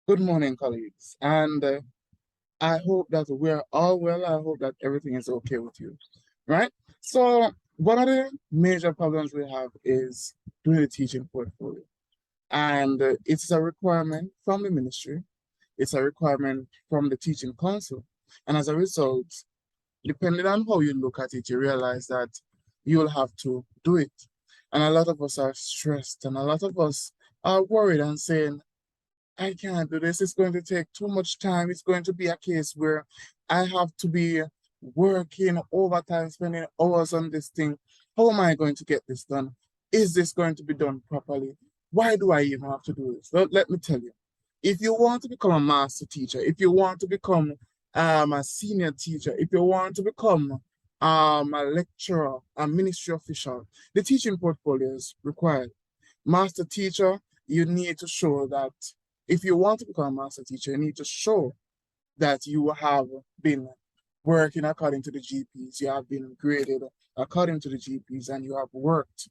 Good morning, colleagues, and I hope that we're all well. I hope that everything is okay with you, right? So one of the major problems we have is doing the teaching portfolio, and it's a requirement from the ministry. It's a requirement from the teaching council, and as a result, depending on how you look at it, you realize that you'll have to do it. And a lot of us are stressed, and a lot of us are worried and saying, I can't do this. It's going to take too much time. It's going to be a case where I have to be working overtime, spending hours on this thing. How am I going to get this done? Is this going to be done properly? Why do I even have to do this? Well, let me tell you, if you want to become a master teacher, if you want to become a senior teacher, if you want to become a lecturer, a ministry official, the teaching portfolio is required. Master teacher, you need to show that if you want to become a master teacher, you need to show that you have been working according to the GPs, you have been graded according to the GPs, and you have worked,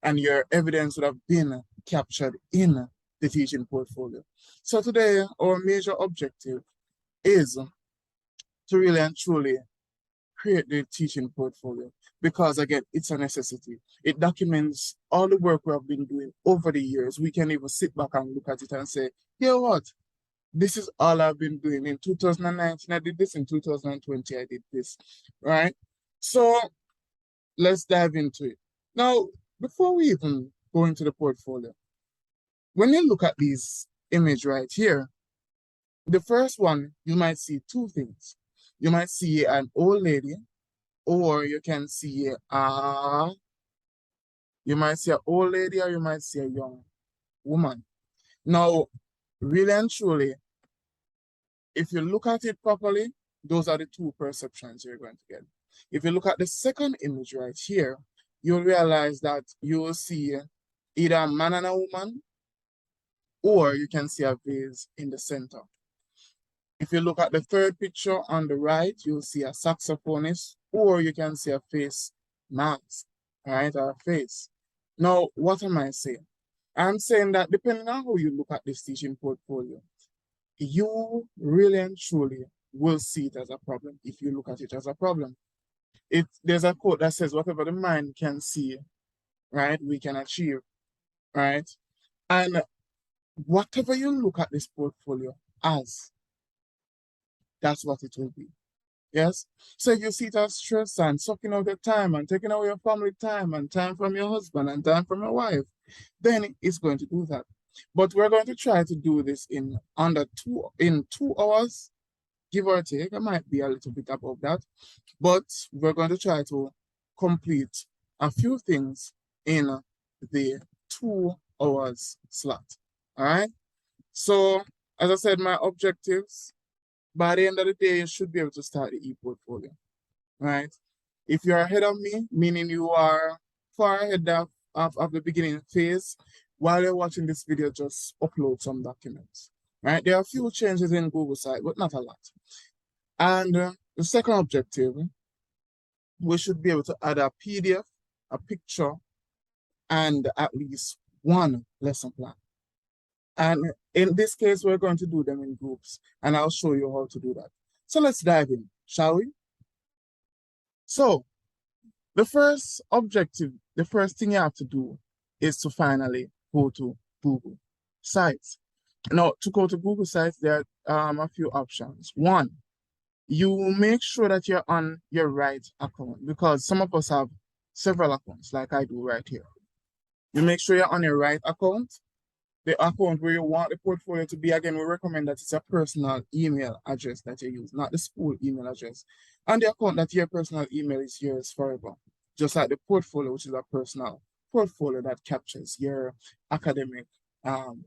and your evidence would have been captured in the teaching portfolio. So today, our major objective is to really and truly create the teaching portfolio because, again, it's a necessity. It documents all the work we have been doing over the years. We can even sit back and look at it and say, you know what? This is all I've been doing. In 2019, I did this. In 2020, I did this, right? So let's dive into it. Now, before we even go into the portfolio, when you look at these image right here, the first one, you might see two things. You might see an old lady, or you can see you might see an old lady, or you might see a young woman. Now, really and truly, if you look at it properly, those are the two perceptions you're going to get. If you look at the second image right here, you'll realize that you will see either a man and a woman, or you can see a vase in the center. If you look at the third picture on the right, you'll see a saxophonist, or you can see a face mask, right, or a face. Now, what am I saying? I'm saying that depending on how you look at this teaching portfolio, you really and truly will see it as a problem if you look at it as a problem. There's a quote that says, whatever the mind can see, right, we can achieve, right? And whatever you look at this portfolio as, that's what it will be. Yes? So if you see it as stress and sucking out your time and taking away your family time and time from your husband and time from your wife, then it's going to do that. But we're going to try to do this in 2 hours, give or take. It might be a little bit above that, but we're going to try to complete a few things in the 2 hours slot. All right. So as I said, my objectives, by the end of the day, you should be able to start the e-portfolio, right? If you're ahead of me, meaning you are far ahead of the beginning phase, while you're watching this video, just upload some documents, right? There are a few changes in Google Site, but not a lot. And the second objective, we should be able to add a PDF, a picture, and at least one lesson plan. And in this case, we're going to do them in groups, and I'll show you how to do that. So let's dive in, shall we? So the first objective, the first thing you have to do is to finally go to Google Sites. Now, to go to Google Sites, there are a few options. One, you make sure that you're on your right account, because some of us have several accounts, like I do right here. You make sure you're on your right account. The account where you want the portfolio to be, again, we recommend that it's a personal email address that you use, not the school email address. And the account that your personal email is yours forever. Just like the portfolio, which is a personal portfolio that captures your academic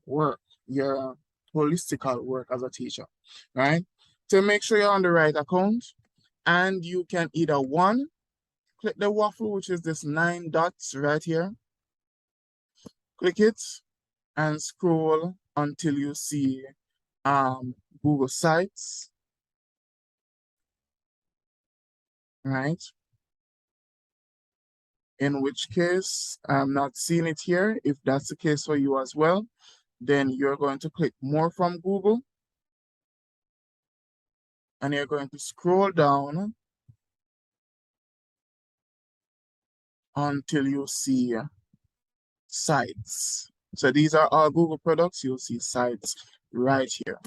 work, your holistical work as a teacher, right? So make sure you're on the right account, and you can either one, click the waffle, which is this 9 dots right here. Click it and scroll until you see Google Sites, right? In which case, I'm not seeing it here. If that's the case for you as well, then you're going to click More from Google, and you're going to scroll down until you see sites. So these are all Google products. You'll see sites right here.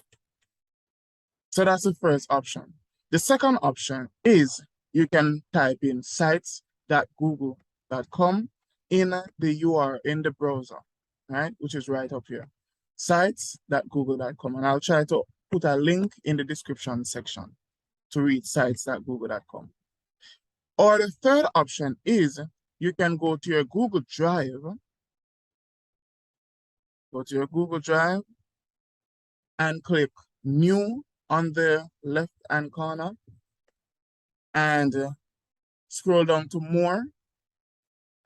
So that's the first option. The second option is you can type in sites.google.com in the URL in the browser, right? Which is right up here. Sites.google.com. And I'll try to put a link in the description section to read sites.google.com. Or the third option is you can go to your Google Drive. Go to your Google Drive and click New on the left-hand corner and scroll down to More,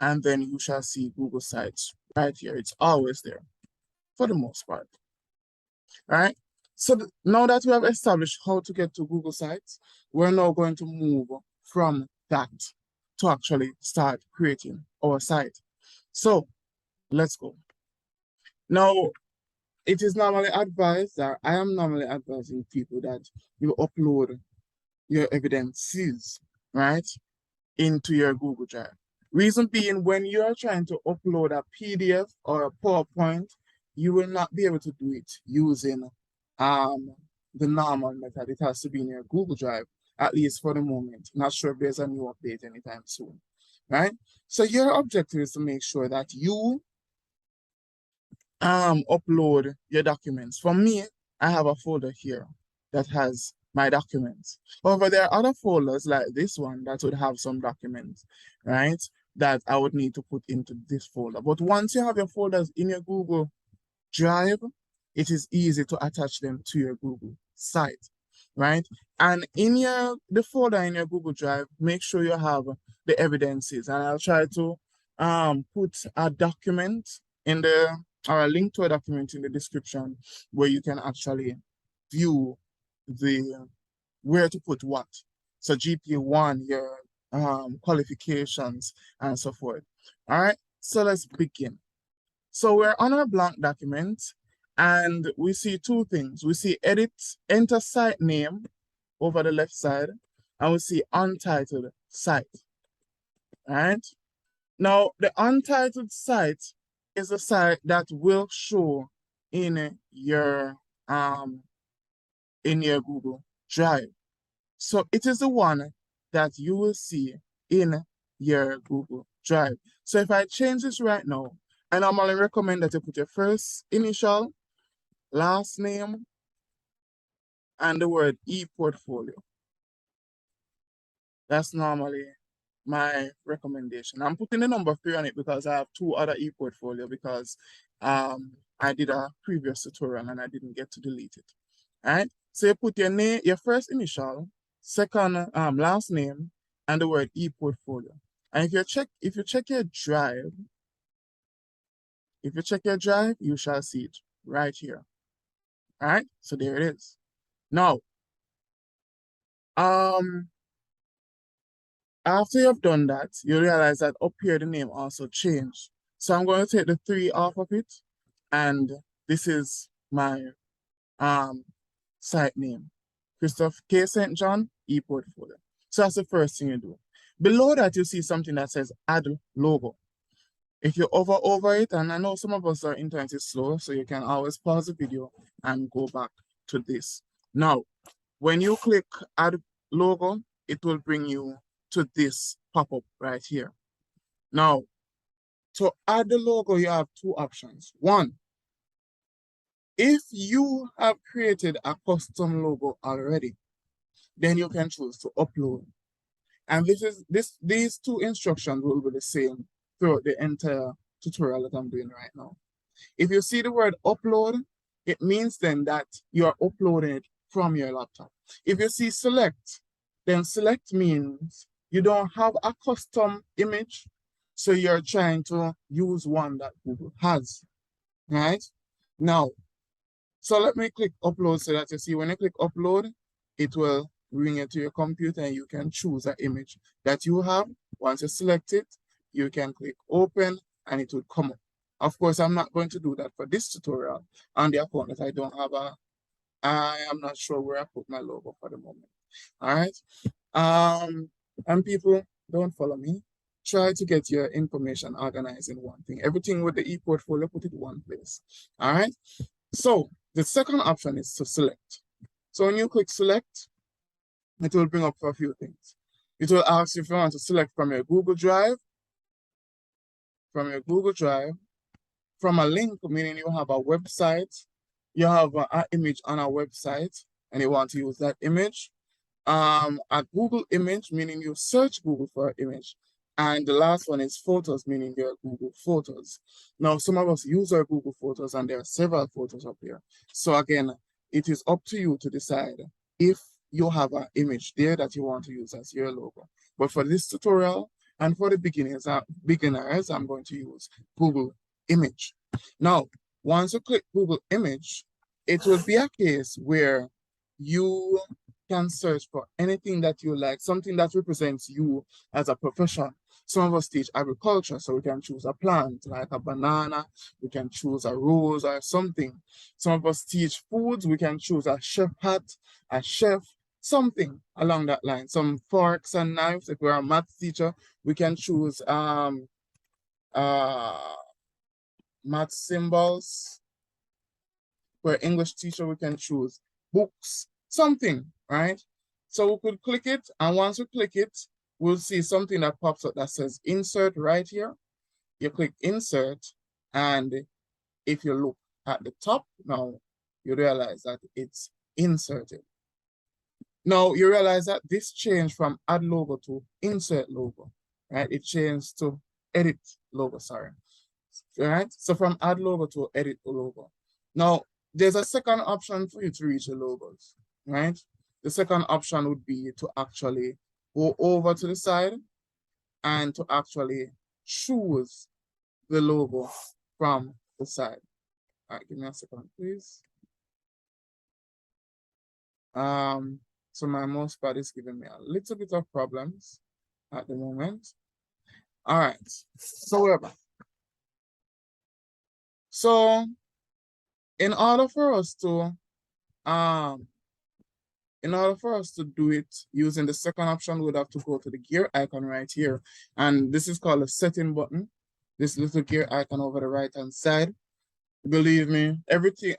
and then you shall see Google Sites right here. It's always there for the most part. All right. So now that we have established how to get to Google Sites, we're now going to move from that to actually start creating our site. So let's go. Now, it is normally advised, or I am normally advising people that you upload your evidences, right, into your Google Drive. Reason being, when you're trying to upload a PDF or a PowerPoint, you will not be able to do it using the normal method. It has to be in your Google Drive, at least for the moment. Not sure if there's a new update anytime soon, right? So your objective is to make sure that you upload your documents. For me, I have a folder here that has my documents. However, there are other folders like this one that would have some documents, right, that I would need to put into this folder. But once you have your folders in your Google Drive, it is easy to attach them to your Google site, right? And in the folder in your Google Drive, make sure you have the evidences. And I'll try to put a document in the or a link to a document in the description where you can actually view where to put what. So GPA1, your qualifications, and so forth. All right, so let's begin. So we're on our blank document, and we see two things. We see enter site name over the left side, and we see untitled site. All right. Now, the untitled site is a site that will show in your Google Drive. So it is the one that you will see in your Google Drive. So if I change this right now, I normally recommend that you put your first initial, last name, and the word e-portfolio. That's normally my recommendation. I'm putting the number 3 on it because I have 2 other e-portfolio because I did a previous tutorial and I didn't get to delete it. All right. So you put your name, your first initial, second last name, and the word e-portfolio. And if you check your drive, you shall see it right here. All right. So there it is. Now, after you've done that, you realize that up here the name also changed. So I'm going to take the 3 off of it, and this is my site name, Christoph K. St. John e-portfolio. So that's the first thing you do. Below that, you see something that says add logo. If you hover over it, and I know some of us are internet is slow, so you can always pause the video and go back to this. Now, when you click add logo, it will bring you to this pop-up right here. Now, to add the logo, you have 2 options. One, if you have created a custom logo already, then you can choose to upload. And these 2 instructions will be the same throughout the entire tutorial that I'm doing right now. If you see the word upload, it means then that you are uploading it from your laptop. If you see select, then select means you don't have a custom image, so you're trying to use one that Google has, right? Now, so let me click upload so that you see when you click upload, it will bring it to your computer and you can choose an image that you have. Once you select it, you can click open and it will come up. Of course, I'm not going to do that for this tutorial on the account that I don't have I am not sure where I put my logo for the moment. All right. And people, don't follow me. Try to get your information organized in one thing. Everything with the e-portfolio, put it in one place. All right. So the second option is to select. So when you click select, it will bring up for a few things. It will ask you if you want to select from your Google Drive, from a link, meaning you have a website, you have an image on a website, and you want to use that image. A Google image, meaning you search Google for an image. And the last one is photos, meaning your Google Photos. Now, some of us use our Google Photos, and there are several photos up here. So again, it is up to you to decide if you have an image there that you want to use as your logo. But for this tutorial and for the beginners, I'm going to use Google Image. Now, once you click Google Image, it will be a case where you can search for anything that you like, something that represents you as a profession. Some of us teach agriculture, so we can choose a plant like a banana, we can choose a rose or something. Some of us teach foods, we can choose a chef hat, a chef, something along that line. Some forks and knives. If we're a math teacher, we can choose math symbols. For English teacher, we can choose books, something, right? So we could click it, and once we click it, we'll see something that pops up that says insert right here. You click insert, and if you look at the top now, you realize that it's inserted. Now you realize that this changed from add logo to insert logo, right? It changed to edit logo, sorry. Right? So from add logo to edit logo. Now, there's a second option for you to reach the logos, right? The second option would be to actually go over to the side and to actually choose the logo from the side. All right, give me a second, please. So my mouse pad is giving me a little bit of problems at the moment. All right, so we're back. So in order for us to do it using the second option, we'd have to go to the gear icon right here. And this is called a setting button. This little gear icon over the right-hand side. Believe me,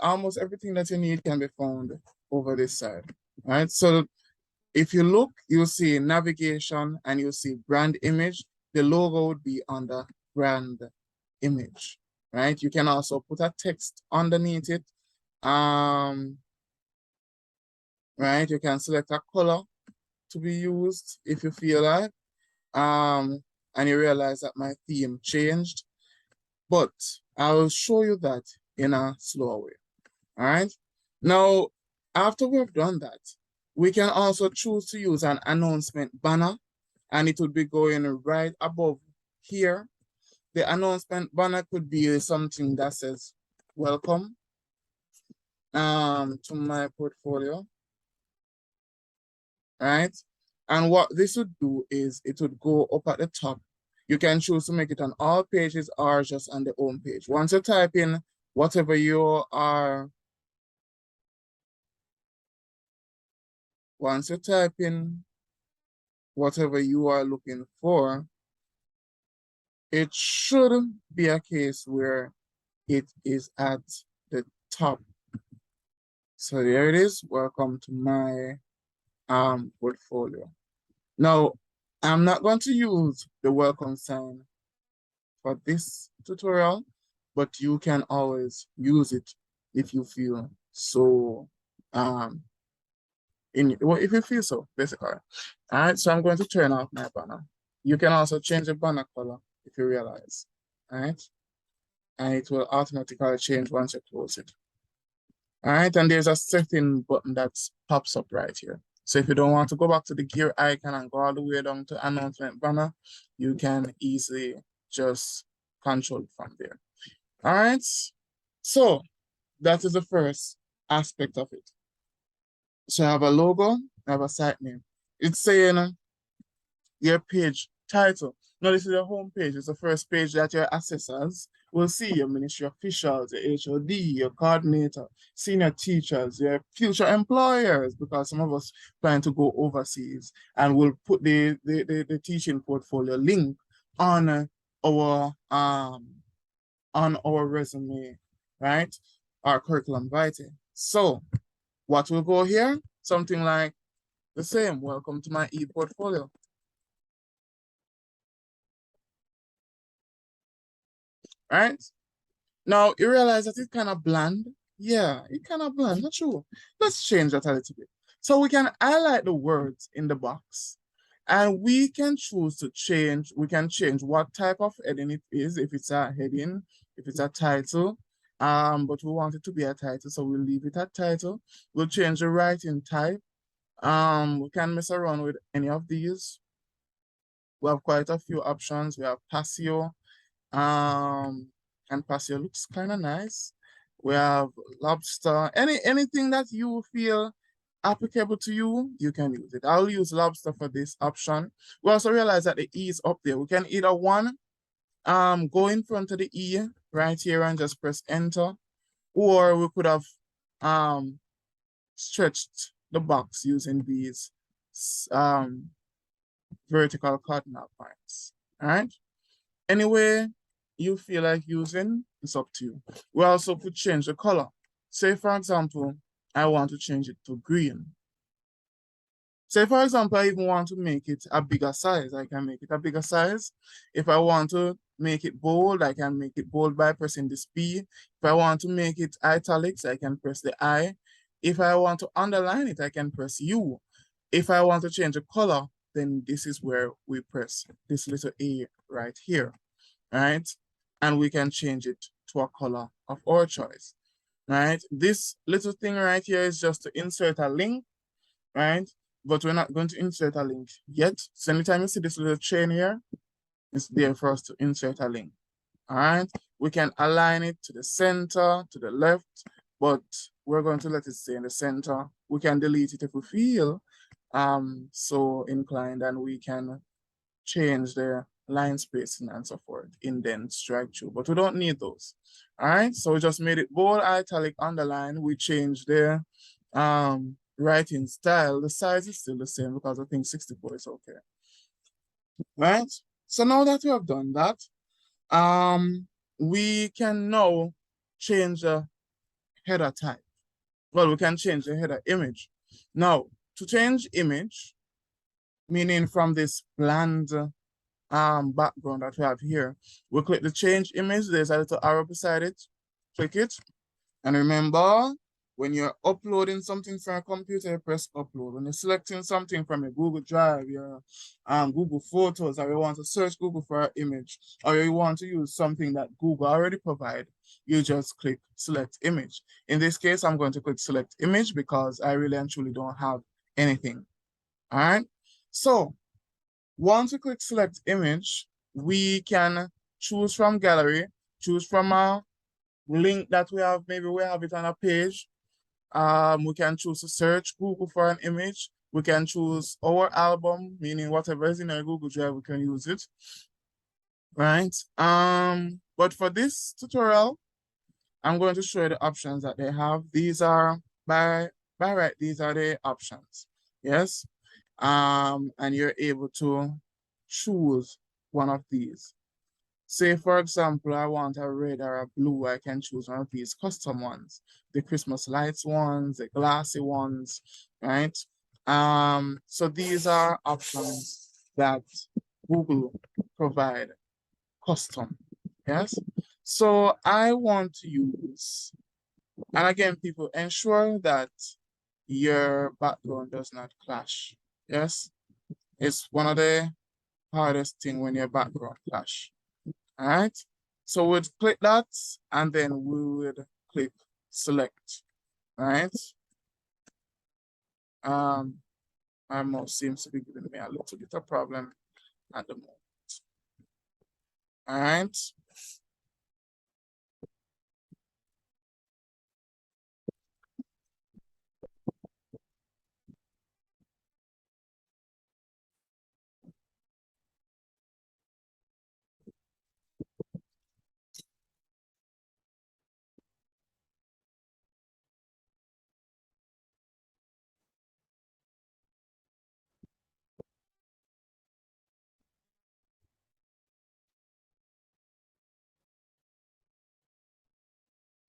almost everything that you need can be found over this side. All right. So if you look, you'll see navigation and you'll see brand image. The logo would be under brand image. Right. You can also put a text underneath it. Right, you can select a color to be used if you feel like, and you realize that my theme changed, but I will show you that in a slower way. All right. Now, after we've done that, we can also choose to use an announcement banner, and it would be going right above here. The announcement banner could be something that says, welcome to my portfolio, right? And what this would do is it would go up at the top. You can choose to make it on all pages or just on the home page. Once you type in whatever you are, looking for, it should be a case where it is at the top. So there it is. Welcome to my portfolio. Now, I'm not going to use the welcome sign for this tutorial, but you can always use it if you feel so, if you feel so, basically. All right, so I'm going to turn off my banner. You can also change the banner color if you realize, all right? And it will automatically change once you close it. All right, and there's a setting button that pops up right here. So if you don't want to go back to the gear icon and go all the way down to announcement banner, you can easily just control from there. All right, so that is the first aspect of it. So I have a logo, I have a site name. It's saying your page title. Now this is your home page. It's the first page that your accessors will see your ministry officials, your HOD, your coordinator, senior teachers, your future employers, because some of us plan to go overseas, and we'll put the teaching portfolio link on our resume, right? Our curriculum vitae. So what will go here? Something like the same. Welcome to my e-portfolio. Right? Now you realize that it's kind of bland. Yeah, it kind of bland, not true. Let's change that a little bit. So we can highlight the words in the box, and we can choose to change, we can change what type of heading it is, if it's a heading, if it's a title, but we want it to be a title, so we'll leave it at title. We'll change the writing type. We can mess around with any of these. We have quite a few options. We have Passio, and Passio looks kind of nice. We have Lobster. Anything that you feel applicable to you, you can use it. I'll use Lobster for this option. We also realize that the E is up there. We can either go in front of the E right here and just press enter, or we could have stretched the box using these vertical cardinal points. All right. Anyway you feel like using, it's up to you. We also could change the color. Say, for example, I want to change it to green. Say, for example, I even want to make it a bigger size. I can make it a bigger size. If I want to make it bold, I can make it bold by pressing this P. If I want to make it italics, I can press the I. If I want to underline it, I can press U. If I want to change the color, then this is where we press this little A right here, right? And we can change it to a color of our choice, right? This little thing right here is just to insert a link, right? But we're not going to insert a link yet. So anytime you see this little chain here, it's there for us to insert a link, all right? We can align it to the center, to the left, but we're going to let it stay in the center. We can delete it if we feel so inclined, and we can change the line spacing and so forth, indent, strike through, but we don't need those. All right, so we just made it bold, italic, underline. We changed the writing style. The size is still the same because I think 64 is okay. Right, so now that we have done that, we can now change the header type. Well, we can change the header image. Now, to change image, meaning from this bland background that we have here, we click the change image. There's a little arrow beside it. Click it. And remember, when you're uploading something from a computer, you press upload. When you're selecting something from your Google Drive, your Google Photos, or you want to search Google for an image, or you want to use something that Google already provide, you just click select image. In this case, I'm going to click select image because I really and truly don't have anything. All right. So once we click select image, we can choose from gallery, choose from a link that we have. Maybe we have it on a page. We can choose to search Google for an image. We can choose our album, meaning whatever is in our Google Drive, we can use it. Right. But for this tutorial, I'm going to show you the options that they have. These are by right, these are the options. Yes. And you're able to choose one of these. Say, for example, I want a red or a blue, I can choose one of these custom ones, the Christmas lights ones, the glassy ones, right? So these are options that Google provide custom, yes? So I want to use, and again, people, ensure that your background does not clash, yes? It's one of the hardest thing when your background clash. All right, so we'd click that and then we would click select. All right. My mouse seems to be giving me a little bit of problem at the moment. All right.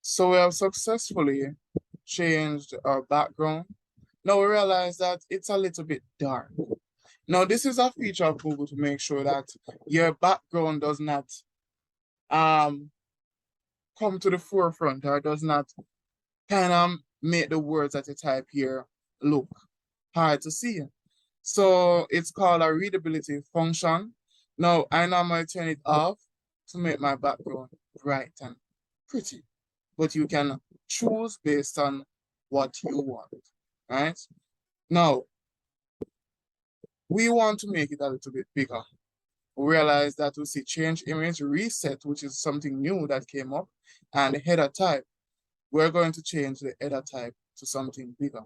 So we have successfully changed our background. Now we realize that it's a little bit dark. Now this is a feature of Google to make sure that your background does not come to the forefront or does not kind of make the words that you type here look hard to see. So it's called a readability function. Now I normally turn it off to make my background bright and pretty, but you can choose based on what you want, right? Now, we want to make it a little bit bigger. We realize that we see change image reset, which is something new that came up, and header type. We're going to change the header type to something bigger.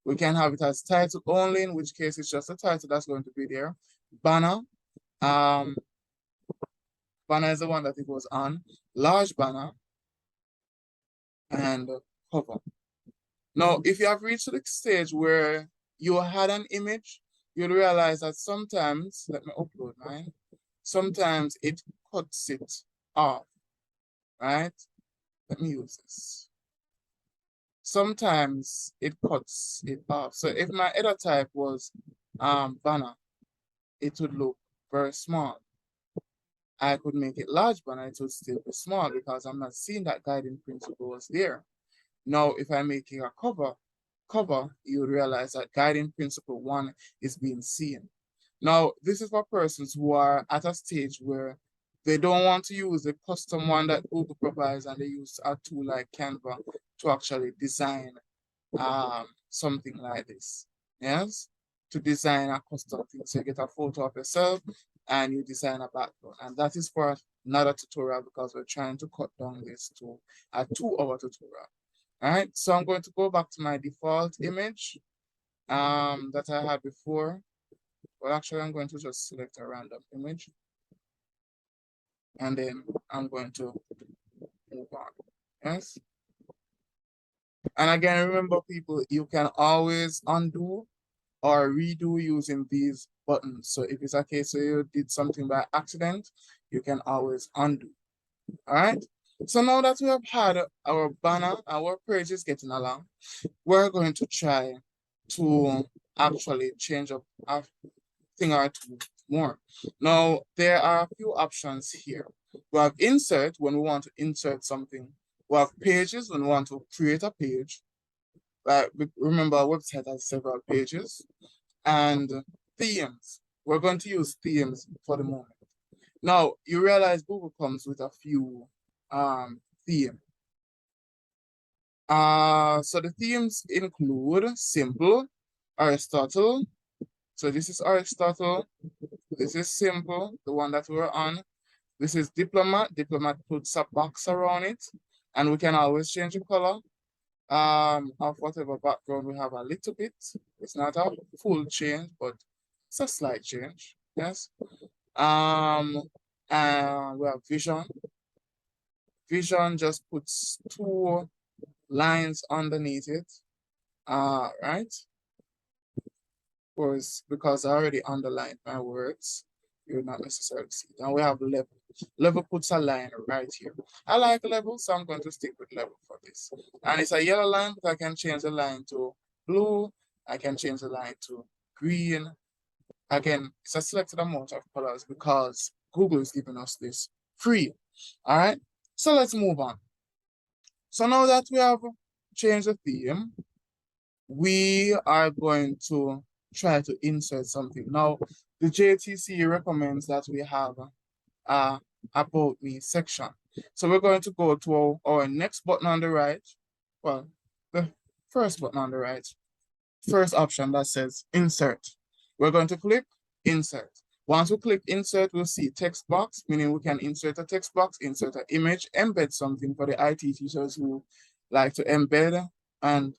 We can have it as title only, in which case it's just a title that's going to be there. Banner. Banner is the one that it goes on. Large banner and cover. Now, if you have reached the stage where you had an image, you'll realize that sometimes, let me upload mine, sometimes it cuts it off, right? Let me use this. Sometimes it cuts it off. So if my header type was banner, it would look very small. I could make it large banner, it would still be small because I'm not seeing that guiding principle was there. Now, if I'm making a cover, you would realize that guiding principle 1 is being seen. Now, this is for persons who are at a stage where they don't want to use the custom one that Google provides and they use a tool like Canva to actually design something like this. Yes? To design a custom thing. So you get a photo of yourself and you design a background. And that is for another tutorial because we're trying to cut down this to a 2-hour tutorial. All right, so I'm going to go back to my default image that I had before. Well, actually, I'm going to just select a random image. And then I'm going to move on. Yes. And again, remember people, you can always undo or redo using these buttons. So if it's a case where you did something by accident, you can always undo. All right. So now that we have had our banner, our page is getting along, we're going to try to actually change up a thing or two more. Now, there are a few options here. We have insert when we want to insert something. We have pages when we want to create a page. Like, remember, our website has several pages. And themes. We're going to use themes for the moment. Now, you realize Google comes with a few themes. So the themes include simple, Aristotle. So this is Aristotle. This is simple, the one that we're on. This is diplomat. Diplomat puts a box around it, and we can always change the color of whatever background we have a little bit. It's not a full change, but it's a slight change. Yes. And we have vision. Vision just puts 2 lines underneath it. Right? Of course, because I already underlined my words, you would not necessarily see it. And we have level. Level puts a line right here. I like level, so I'm going to stick with level for this. And it's a yellow line, but I can change the line to blue. I can change the line to green. Again, it's a selected amount of colors because Google is giving us this free. All right, so let's move on. So now that we have changed the theme, we are going to try to insert something. Now, the JTC recommends that we have About Me section. So we're going to go to our next button on the right. Well, the first button on the right. First option that says Insert. We're going to click Insert. Once we click Insert, we'll see text box, meaning we can insert a text box, insert an image, embed something for the IT teachers who like to embed and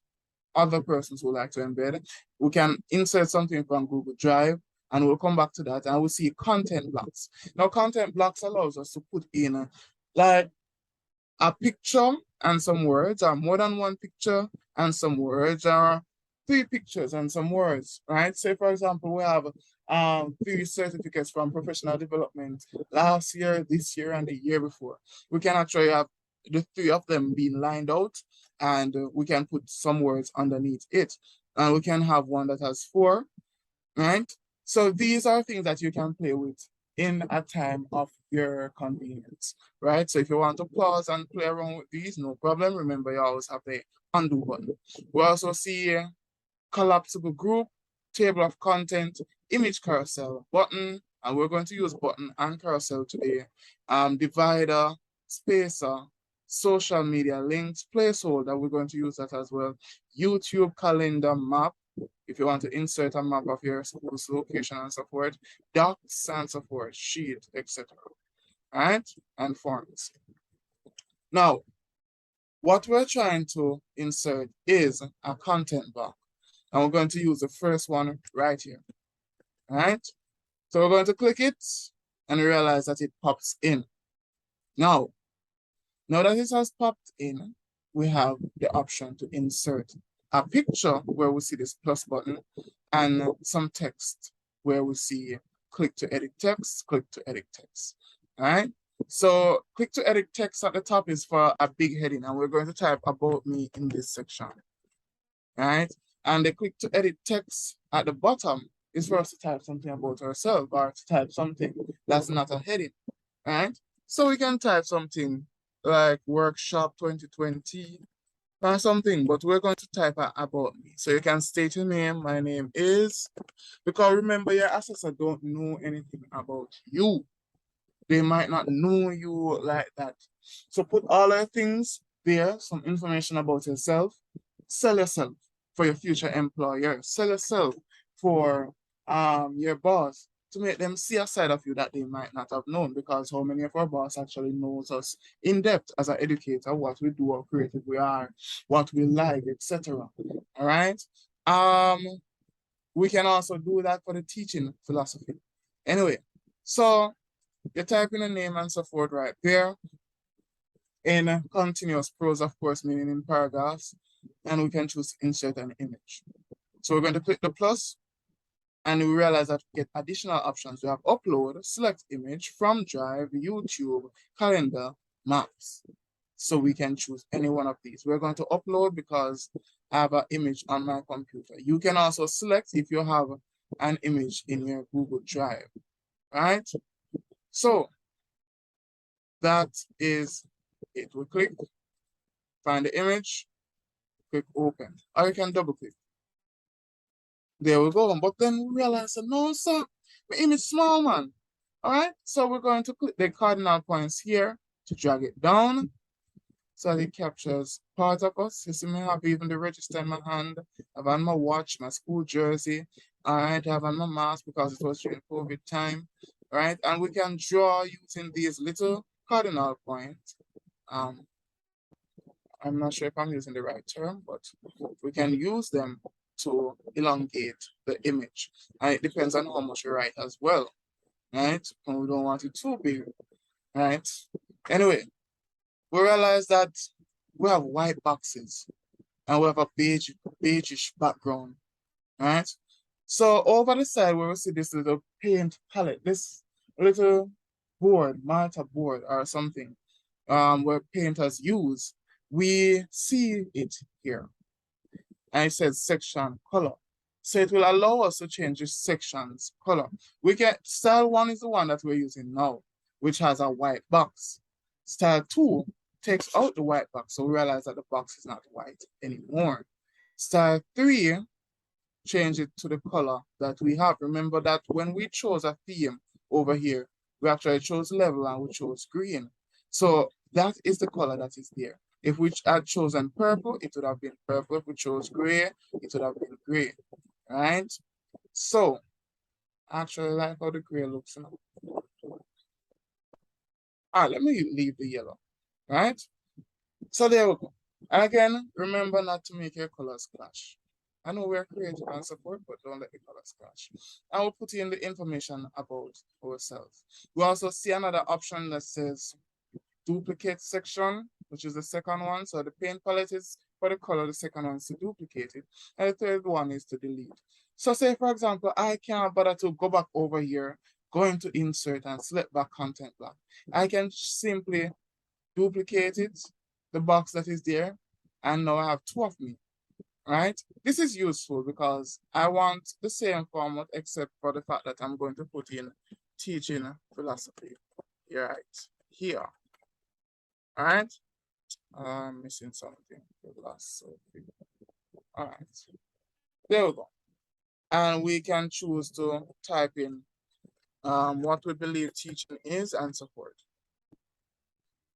other persons who like to embed. We can insert something from Google Drive, and we'll come back to that, and we'll see content blocks. Now, content blocks allows us to put in like a picture and some words, or more than one picture and some words, or 3 pictures and some words, right? Say, for example, we have 3 certificates from professional development last year, this year, and the year before. We can actually have the three of them being lined out, and we can put some words underneath it. And we can have one that has 4, right? So these are things that you can play with in a time of your convenience, right? So if you want to pause and play around with these, no problem. Remember, you always have the undo button. We also see collapsible group, table of content, image carousel, button, and we're going to use button and carousel today. Divider, spacer, social media links, placeholder, we're going to use that as well. YouTube calendar map, if you want to insert a map of your school's location and so forth, docs and so forth, sheet, etc. Right? And forms. Now, what we're trying to insert is a content block. And we're going to use the first one right here. All right? So we're going to click it and realize that it pops in. Now that it has popped in, we have the option to insert a picture where we see this plus button and some text where we see click to edit text, click to edit text. All right? So click to edit text at the top is for a big heading, and we're going to type about me in this section. All right? And the click to edit text at the bottom is for us to type something about ourselves or to type something that's not a heading. All right? So we can type something like workshop 2020 or something, but we're going to type about me. So you can state your name. My name is, because remember, your assessor don't know anything about you. They might not know you like that. So put all our things there, some information about yourself. Sell yourself for your future employer. Sell yourself for your boss, to make them see a side of you that they might not have known, because how many of our boss actually knows us in depth as an educator, what we do, how creative we are, what we like, etc. All right. We can also do that for the teaching philosophy. Anyway, so you type in a name and so forth right there. In continuous prose, of course, meaning in paragraphs, and we can choose insert an image. So we're going to click the plus, and we realize that we get additional options. We have upload, select image from Drive, YouTube, calendar, maps. So we can choose any one of these. We're going to upload because I have an image on my computer. You can also select if you have an image in your Google Drive, right? So that is it. We click, find the image, click open, or you can double click. There we go. But then we realize that no, sir, the image small, man. All right. So we're going to click the cardinal points here to drag it down so that it captures part of us. You see me have even the register in my hand. I've on my watch, my school jersey. All right. I have on my mask because it was during COVID time. All right. And we can draw using these little cardinal points. I'm not sure if I'm using the right term, but we can use them to elongate the image. And it depends on how much you write as well, right? And we don't want it too big, right? Anyway, we realize that we have white boxes and we have a beigeish background, right? So over the side where we see this little paint palette, this little board, marker board or something, where painters use, we see it here. And it says section color. So it will allow us to change the section's color. We get style 1 is the one that we're using now, which has a white box. Style 2 takes out the white box, so we realize that the box is not white anymore. Style 3 change it to the color that we have. Remember that when we chose a theme over here, we actually chose level and we chose green. So that is the color that is there. If we had chosen purple, it would have been purple. If we chose gray, it would have been gray, right? So, actually like how the gray looks now. All right, let me leave the yellow, right? So there we go. And again, remember not to make your colors clash. I know we're creative and support, but don't let the colors clash. And we'll put in the information about ourselves. We also see another option that says duplicate section, which is the second one. So the paint palette is for the color, the second one is to duplicate it, and the third one is to delete. So say, for example, I can't bother to go back over here, go into insert and select back content block. I can simply duplicate it, the box that is there, and now I have two of me, right? This is useful because I want the same format except for the fact that I'm going to put in teaching philosophy, right here, all right? I'm missing something, philosophy, all right, there we go. And we can choose to type in what we believe teaching is and support.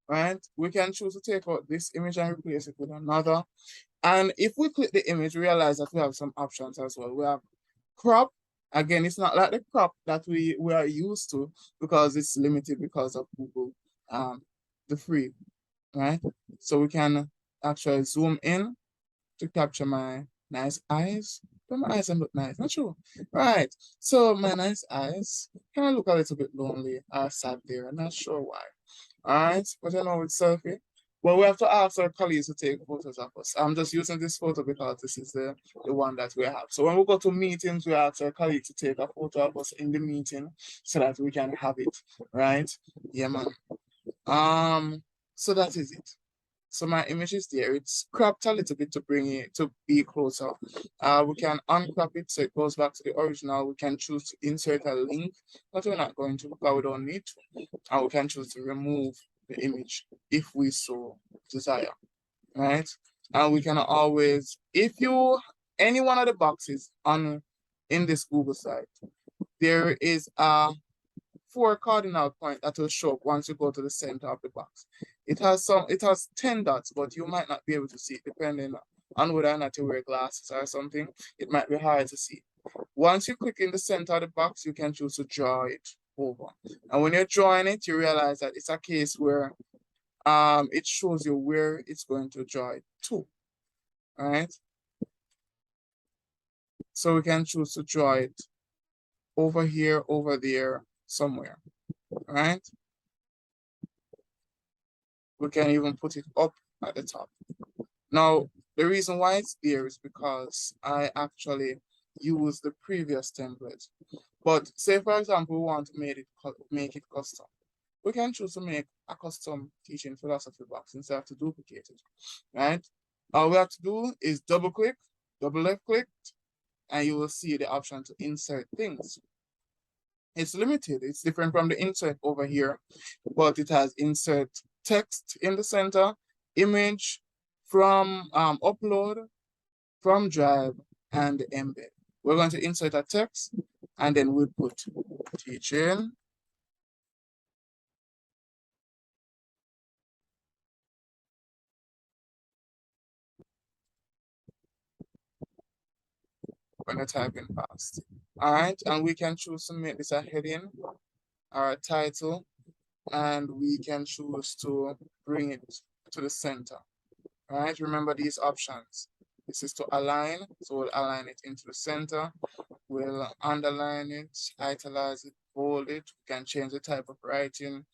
Right? We can choose to take out this image and replace it with another. And if we click the image, realize that we have some options as well. We have crop. Again, it's not like the crop that we are used to because it's limited because of Google, the free, right? So we can actually zoom in to capture my nice eyes. But my eyes don't look nice, not true. Right. So my nice eyes kind of look a little bit lonely or sad there. I'm not sure why. All right, but you know, with selfie, well, we have to ask our colleagues to take photos of us. I'm just using this photo because this is the one that we have. So when we go to meetings, we ask our colleagues to take a photo of us in the meeting so that we can have it, right? Yeah, man. So that is it. So my image is there. It's cropped a little bit to bring it to be closer. We can uncrop it so it goes back to the original. We can choose to insert a link, but we're not going to because we don't need to. And we can choose to remove the image if we so desire, right? And we can always, if you any one of the boxes on in this Google site, there is a four cardinal point that will show up once you go to the center of the box. It has 10 dots, but you might not be able to see it depending on whether or not you wear glasses or something. It might be hard to see. Once you click in the center of the box, you can choose to draw it over. And when you're drawing it, you realize that it's a case where it shows you where it's going to draw it to. All right. So we can choose to draw it over here, over there, somewhere. All right. We can even put it up at the top. Now, the reason why it's there is because I actually use the previous template. But say, for example, we want to make it custom. We can choose to make a custom teaching philosophy box instead of to duplicate it, right? All we have to do is double click, double left click, and you will see the option to insert things. It's limited. It's different from the insert over here, but it has insert text in the center, image from upload, from drive, and embed. We're going to insert a text, and then we put teaching. We're going to type in fast. All right, and we can choose to make this a heading or a title, and we can choose to bring it to the center. All right, remember these options. This is to align, so we'll align it into the center. We'll underline it, italize it, bold it. We can change the type of writing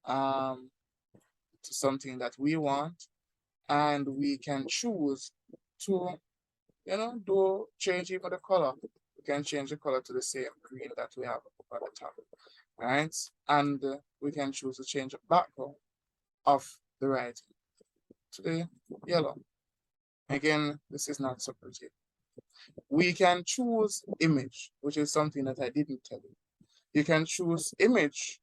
to something that we want. And we can choose to, do change even the color. We can change the color to the same green that we have up at the top, right? And we can choose to change the background of the writing to the yellow. Again, this is not so pretty. We can choose image, which is something that I didn't tell you. You can choose image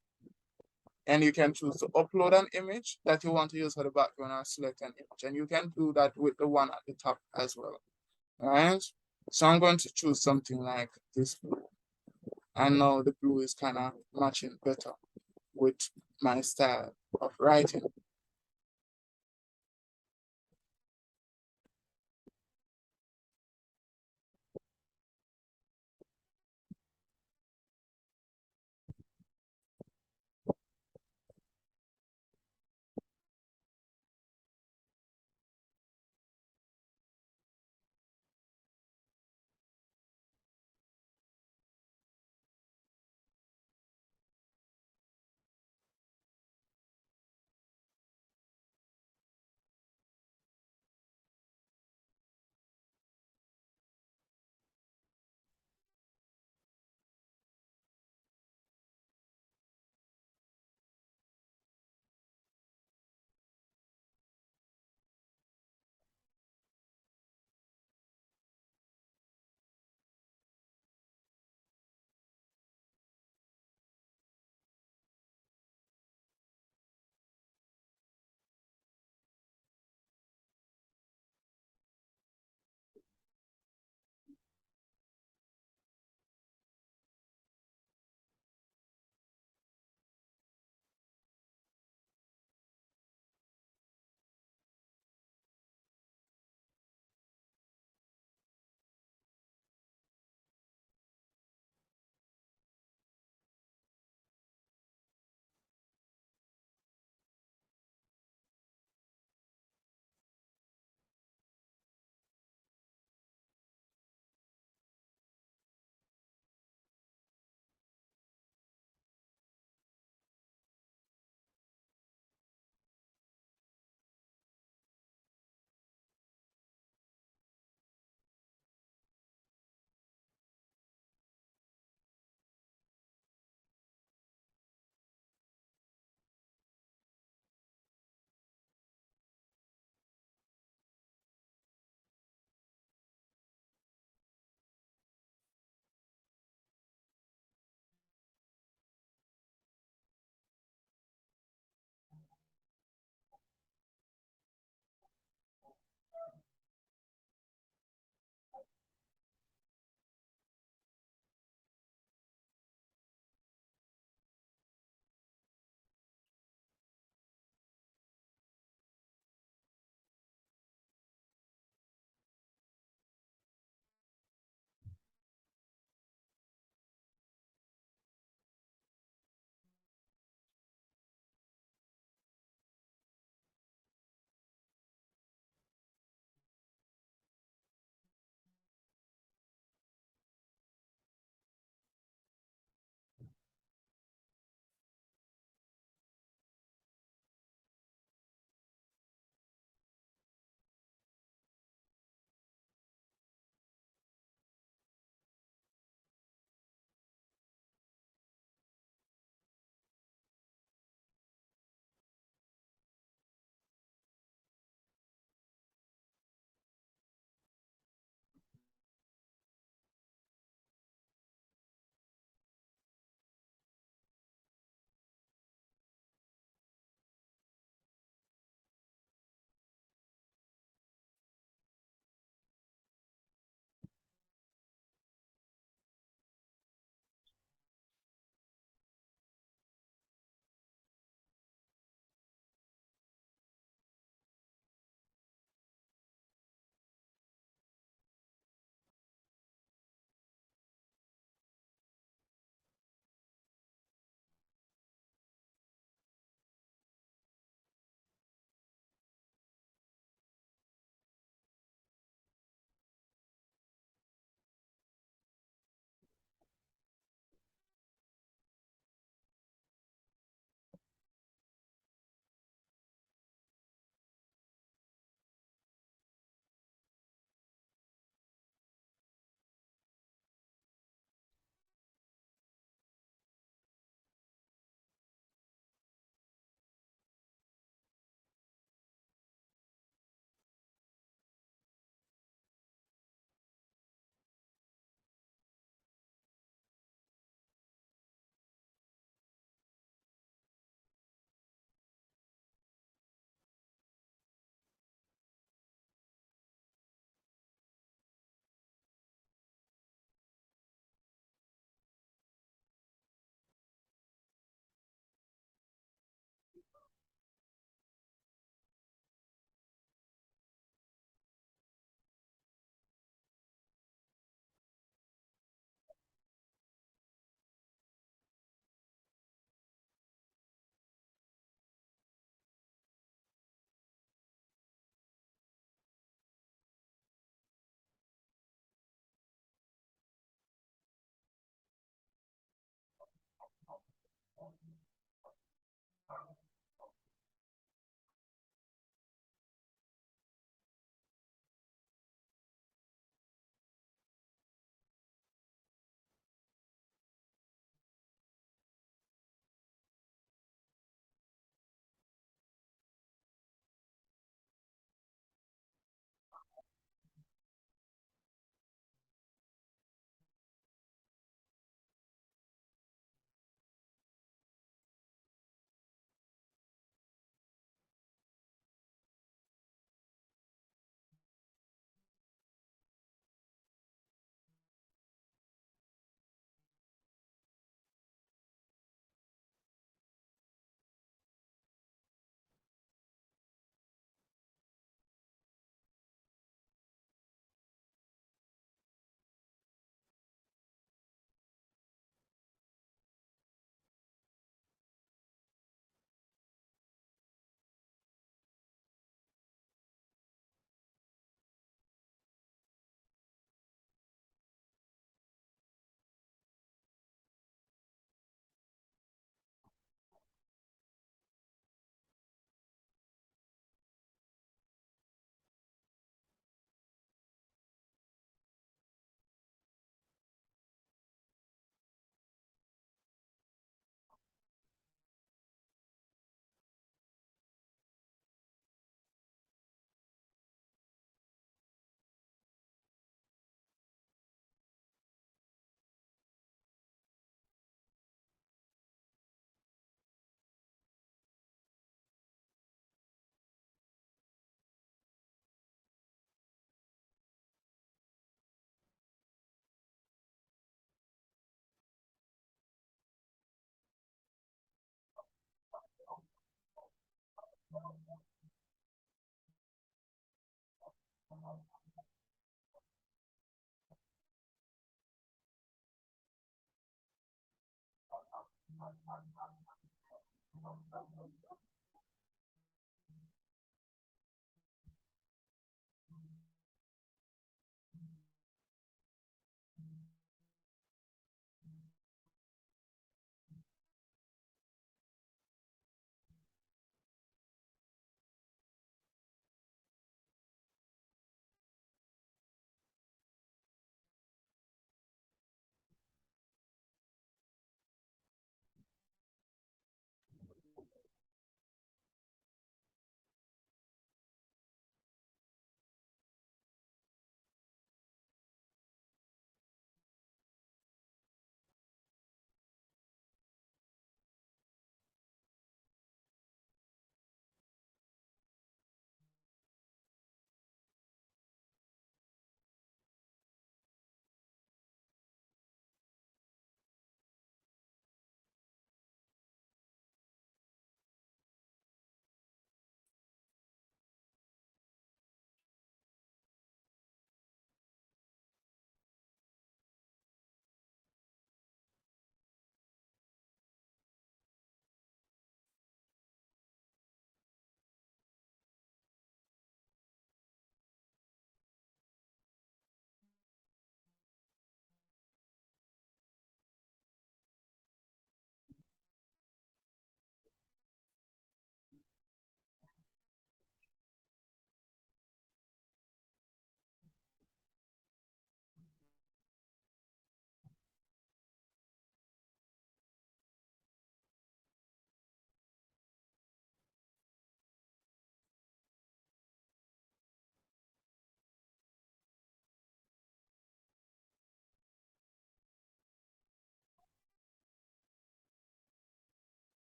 and you can choose to upload an image that you want to use for the background or select an image. And you can do that with the one at the top as well. All right. So I'm going to choose something like this blue. And now the blue is kind of matching better with my style of writing.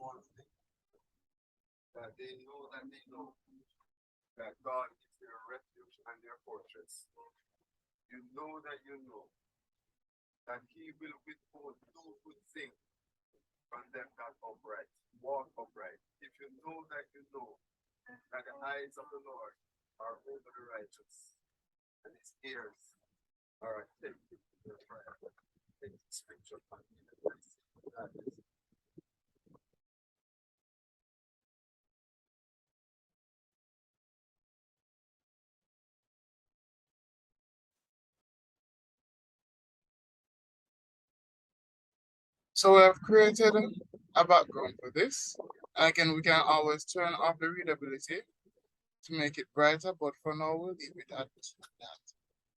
small thing. That they know that God is their refuge and their fortress. You know that He will withhold no good thing from them that upright, walk upright. If you know that the eyes of the Lord are over the righteous, and His ears are attentive to their prayer. Take the scripture from me. So we have created a background for this. Again, we can always turn off the readability to make it brighter, but for now we'll leave it at that.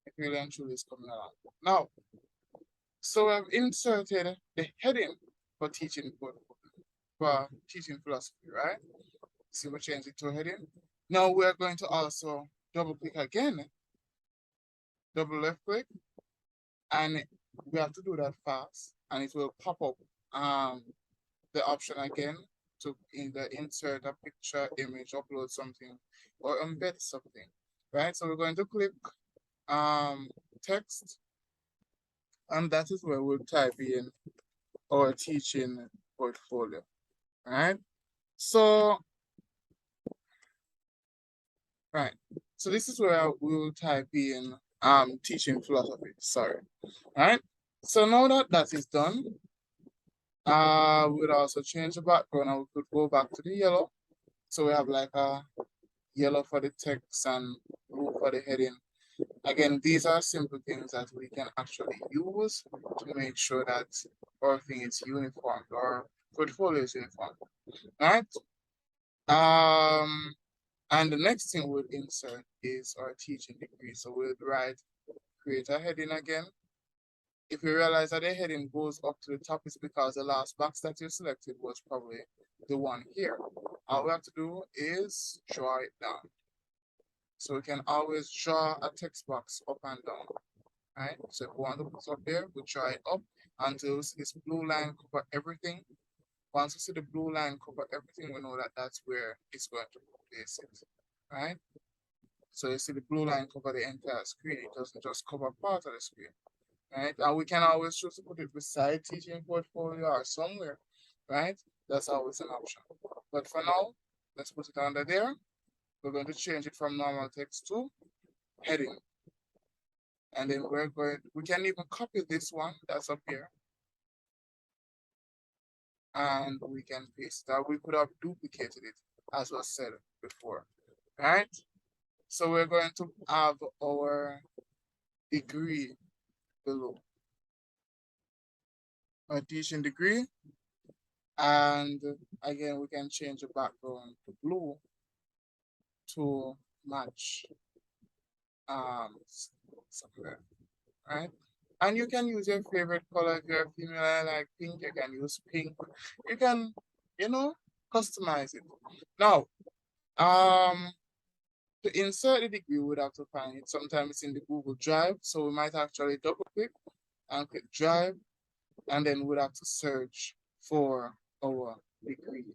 It really and truly is coming along. Now, so I've inserted the heading for teaching philosophy, right? So we change it to a heading. Now we're going to also double click again, double left click, and we have to do that fast, and it will pop up the option again to either insert a picture, image, upload something, or embed something, right? So we're going to click text, and that is where we'll type in our teaching portfolio, right? So, right. So this is where we will type in teaching philosophy, sorry, right? So now that that is done, we'll also change the background and we could go back to the yellow. So we have like a yellow for the text and blue for the heading. Again, these are simple things that we can actually use to make sure that our thing is uniform, our portfolio is uniform, right? And the next thing we'll insert is our teaching degree. So we'll create a heading again. If you realize that the heading goes up to the top, it's because the last box that you selected was probably the one here. All we have to do is draw it down. So we can always draw a text box up and down, right? So if we want to put it up there, we draw it up until this blue line cover everything. Once we see the blue line cover everything, we know that that's where it's going to place it, right? So you see the blue line cover the entire screen. It doesn't just cover part of the screen, right? And we can always choose to put it beside teaching portfolio or somewhere, right? That's always an option. But for now, let's put it under there. We're going to change it from normal text to heading. And then we can even copy this one that's up here. And we can paste that. We could have duplicated it, as was said before, right? So we're going to have our degree below. Our teaching degree. And again, we can change the background to blue to match somewhere, right? And you can use your favorite color. If you're a female and like pink, you can use pink. You can, customize it. Now, to insert the degree, we would have to find it. Sometimes it's in the Google Drive, so we might actually double click and click Drive, and then we'd have to search for our degree.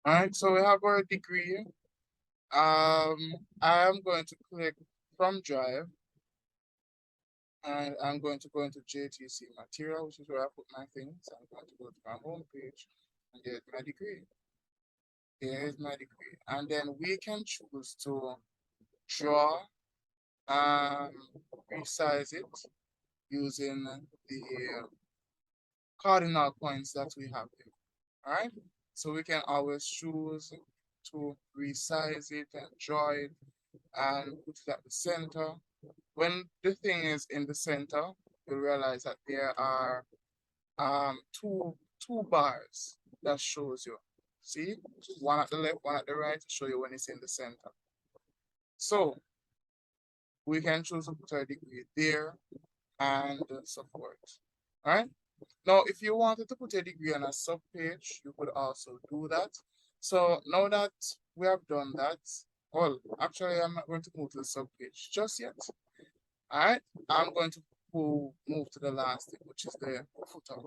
All right, so we have our degree. I am going to click from Drive, and I'm going to go into JTC material, which is where I put my things. I'm going to go to my home page, and there's my degree. Here's my degree. And then we can choose to draw, um, resize it using the cardinal points that we have here. All right. So we can always choose to resize it and draw it and put it at the center. When the thing is in the center, you'll realize that there are two bars that shows you. See, one at the left, one at the right to show you when it's in the center. So we can choose to put our degree there and so forth. All right. Now, if you wanted to put a degree on a sub page, you could also do that. So now that we have done that, well, actually, I'm not going to move to the sub page just yet. All right, I'm going to move to the last thing, which is the footer.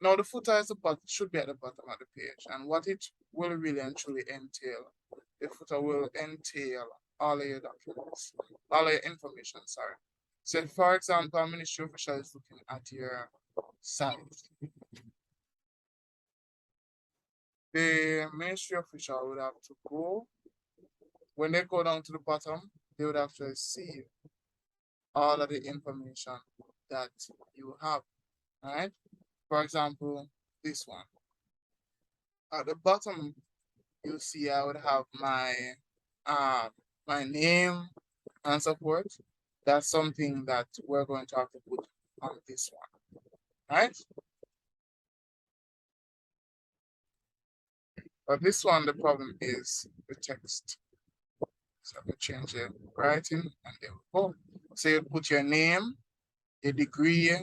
Now, the footer is should be at the bottom of the page, and what it will really and truly entail, the footer will entail all of your documents, all of your information. Sorry. So, for example, Ministry official is looking at your site. The ministry official would have to go, when they go down to the bottom, they would have to see all of the information that you have. All right. For example, this one. At the bottom, you'll see I would have my name and so forth. That's something that we're going to have to put on this one. All right. But this one, the problem is the text. So we change the writing and there we go. So you put your name, your degree.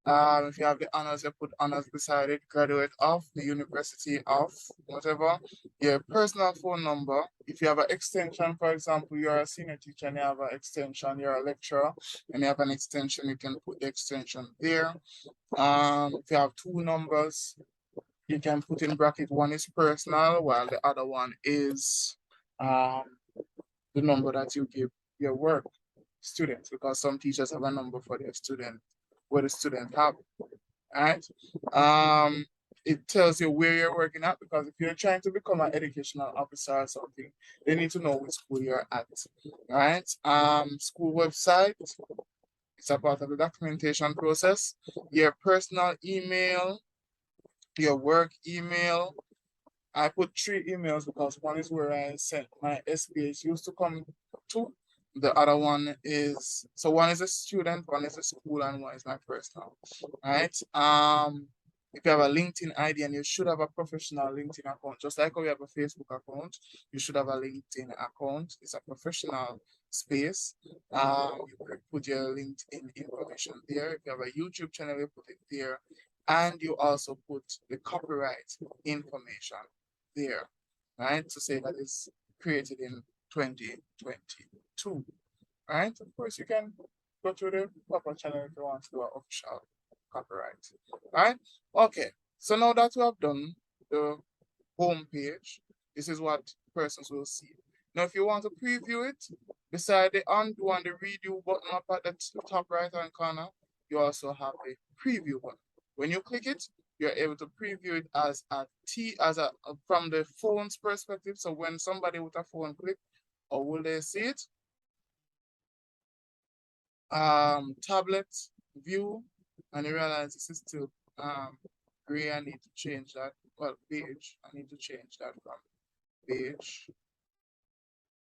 If you have the honors, you put honors beside it, graduate of, the university of, whatever. Your personal phone number. If you have an extension, for example, you're a senior teacher and you have an extension, you're a lecturer and you have an extension, you can put the extension there. If you have two numbers, you can put in bracket, one is personal while the other one is the number that you give your work students, because some teachers have a number for their student, where the student have. All right. It tells you where you're working at, because if you're trying to become an educational officer or something, they need to know which school you're at. All right. School website. It's a part of the documentation process. Your personal email, your work email. I put 3 emails because one is where I sent my SPH used to come to. The other one is, so one is a student, one is a school, and one is my personal. Right. If you have a LinkedIn ID, and you should have a professional LinkedIn account, just like how you have a Facebook account, you should have a LinkedIn account. It's a professional space. You could put your LinkedIn information there. If you have a YouTube channel, you put it there. And you also put the copyright information there, right? To say that it's created in 2022, right? Of course, you can go to the proper channel if you want to do an official copyright, right? Okay, so now that we have done the home page, this is what persons will see. Now, if you want to preview it, beside the undo and the redo button up at the top right hand corner, you also have a preview button. When you click it, you're able to preview it as from the phone's perspective. So when somebody with a phone click, or will they see it? Tablet view, and you realize this is still gray. I need to change that. Well, page. I need to change that from page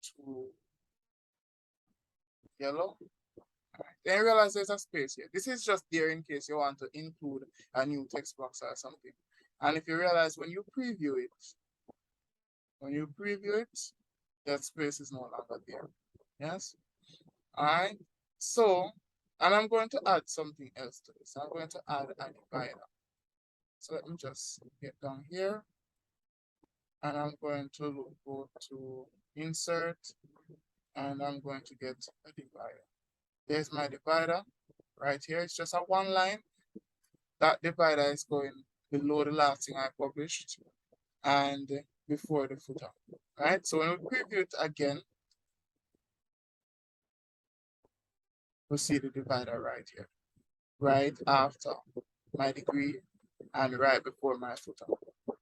to yellow. Right. Then you realize there's a space here. This is just there in case you want to include a new text box or something. And if you realize when you preview it, that space is no longer there. Yes? All right. So, and I'm going to add something else to this. I'm going to add a divider. So let me just get down here. And I'm going to go to insert, and I'm going to get a divider. There's my divider right here. It's just a one line. That divider is going below the last thing I published. And before the footer, right? So when we preview it again, we see the divider right here, right after my degree and right before my footer,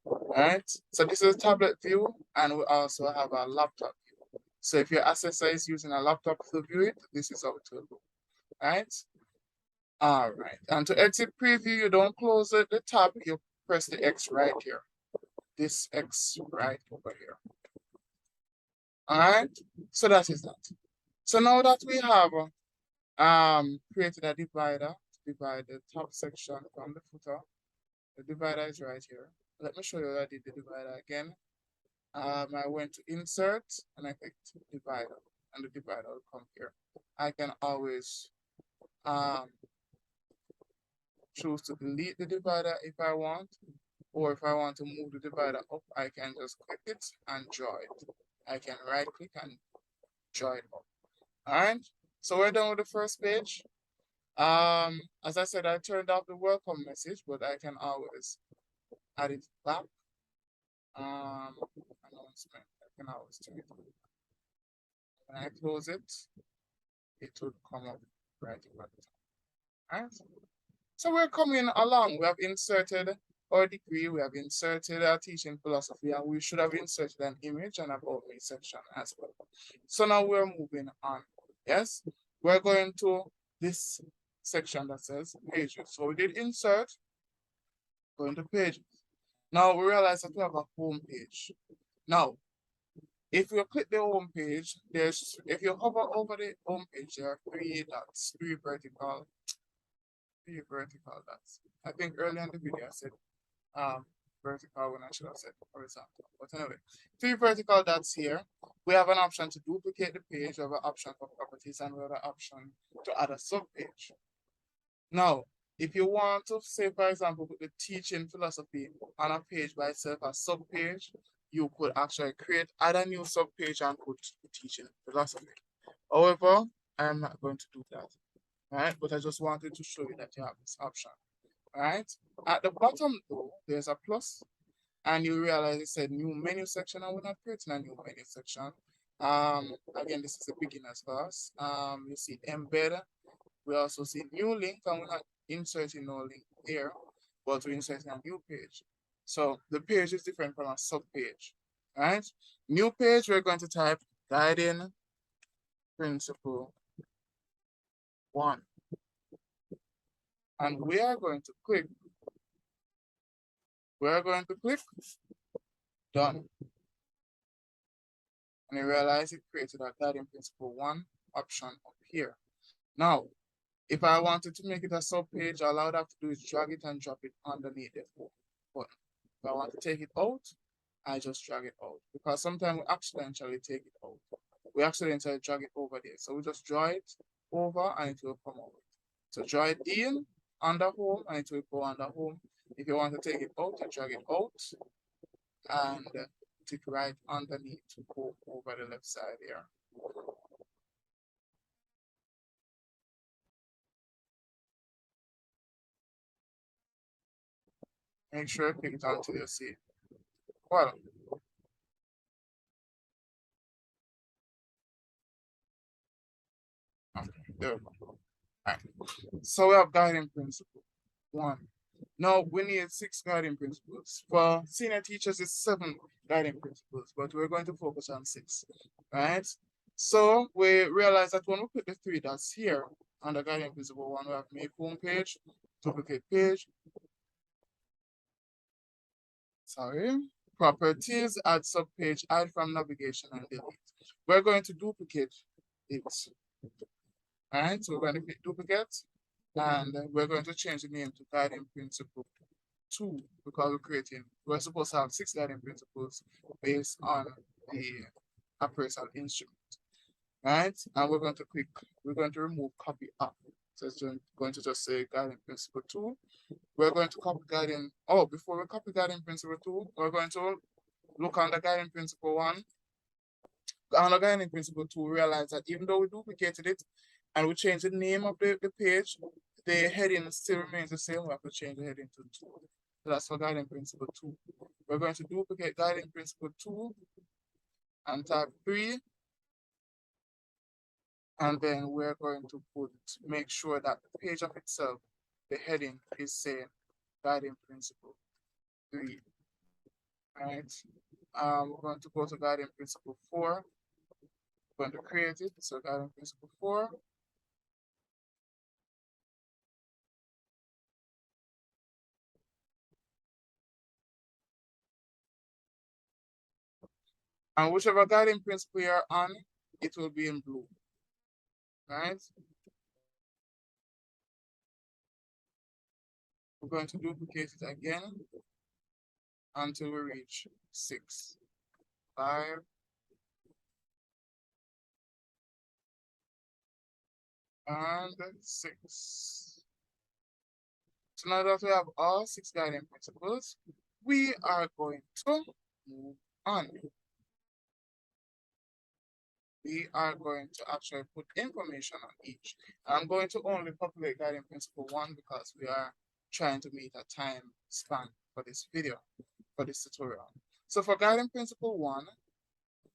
right? So this is a tablet view, and we also have a laptop view. So if your assessor is using a laptop to view it, this is how it will look, right? All right, and to exit preview, you don't close the tab, you press the X right here. This X right over here. All right, so that is that. So now that we have created a divider to divide the top section from the footer, the divider is right here. Let me show you that I did the divider again. I went to insert and I clicked divider, and the divider will come here. I can always choose to delete the divider if I want, or if I want to move the divider up, I can just click it and draw it. I can right click and draw it up. All right, so we're done with the first page. As I said, I turned off the welcome message, but I can always add it back. Announcement, I can always turn it on. When I close it, it will come up right at the top. All right, so we're coming along. We have inserted our degree, we have inserted our teaching philosophy, and we should have inserted an image and about me section as well. So now we're moving on. Yes, we're going to this section that says pages. So we did insert, going to pages. Now we realize that we have a home page. Now, if you click the home page, if you hover over the home page, there are three dots, three vertical dots. I think earlier in the video I said vertical when I should have said horizontal. But anyway, three vertical dots here. We have an option to duplicate the page, we have an option for properties, and we have an option to add a subpage. Now, if you want to say, for example, put the teaching philosophy on a page by itself, a subpage, you could actually add a new subpage and put the teaching philosophy. However, I am not going to do that. Right? But I just wanted to show you that you have this option. Right? At the bottom though, there's a plus, and you realize it said new menu section, and we're not creating a new menu section. Again, this is a beginner's class. You see embed. We also see new link, and we're not inserting no link here, but we're inserting a new page. So the page is different from a sub page. Right? New page, we're going to type guiding principle 1. And we are going to click done. And you realize it created a guiding principle 1 option up here. Now, if I wanted to make it a sub page, all I would have to do is drag it and drop it underneath the button. If I want to take it out, I just drag it out, because sometimes we accidentally take it out. We accidentally drag it over there. So we just draw it over and it will come over. So draw it in under home and it will go under home. If you want to take it out, you drag it out and take it right underneath to go over the left side here. Make sure you click it until you see it. Well, okay, there we go. All right. So we have guiding principle 1. Now we need 6 guiding principles. For senior teachers, it's 7 guiding principles, but we're going to focus on 6. Right? So we realize that when we put the 3 dots here on the guiding principle 1, we have make home page, duplicate page. Properties, add subpage, add from navigation, and delete. We're going to duplicate it. All right, so we're going to click duplicate, and we're going to change the name to guiding principle 2, because we're supposed to have 6 guiding principles based on the appraisal instrument. Right, and we're going to remove copy up. So it's going to just say guiding principle 2. We're going to copy guiding, before we copy guiding principle 2, we're going to look on the guiding principle 1. On the guiding principle 2, realize that even though we duplicated it and we changed the name of the page, the heading still remains the same. We have to change the heading to 2. So that's for guiding principle 2. we're going to duplicate guiding principle 2 and type 3. And then we're going to make sure that the page of itself, the heading is saying guiding principle 3. Right? We're going to go to guiding principle 4. We're going to create it. So guiding principle 4. And whichever guiding principle you're on, it will be in blue. Right? We're going to duplicate it again until we reach 6, 5, and 6. So now that we have all 6 guiding principles, we are going to move on. We are going to actually put information on each. I'm going to only populate guiding principle 1 because we are trying to meet a time span for this video, for this tutorial. So for guiding principle 1,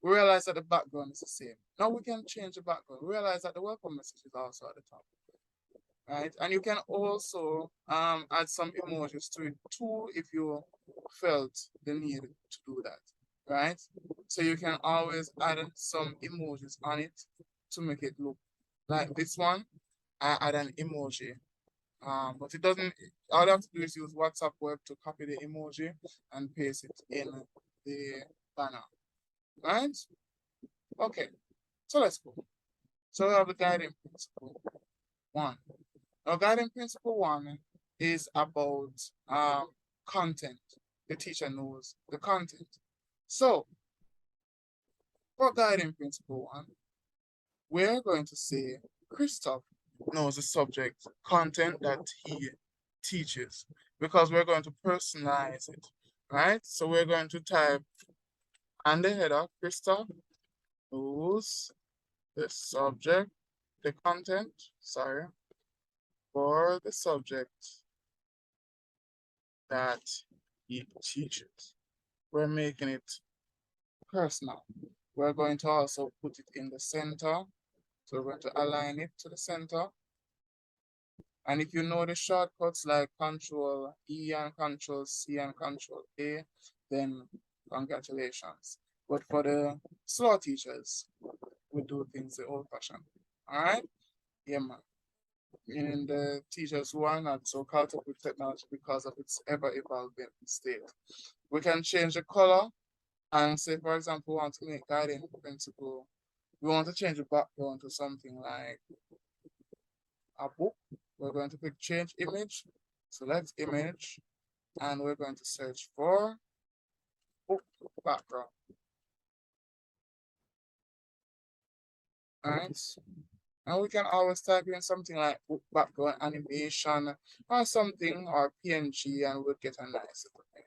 we realize that the background is the same. Now we can change the background. We realize that the welcome message is also at the top. Right? And you can also add some emojis to it too if you felt the need to do that. Right? So you can always add some emojis on it to make it look like this one. I add an emoji. But it doesn't, all you have to do is use WhatsApp Web to copy the emoji and paste it in the banner. Right? Okay, so let's go. So we have the guiding principle 1. Now, guiding principle 1 is about content. The teacher knows the content. So, for guiding principle 1, we're going to say Christoph knows the subject content that he teaches because we're going to personalize it, right? So we're going to type on the header, Christoph knows the subject, the content, sorry, for the subject that he teaches. We're making it personal. We're going to also put it in the center. So we're going to align it to the center. And if you know the shortcuts like Control E and Control C and Control A, then congratulations. But for the slow teachers, we do things the old-fashioned. All right? Yeah, man. Meaning the teachers who are not so caught up with technology because of its ever-evolving state. We can change the color and say, for example, we want to make guiding principle. We want to change the background to something like a book. We're going to pick change image, select image, and we're going to search for book background. All right. And we can always type in something like book background animation or something or PNG and we'll get a nice little thing.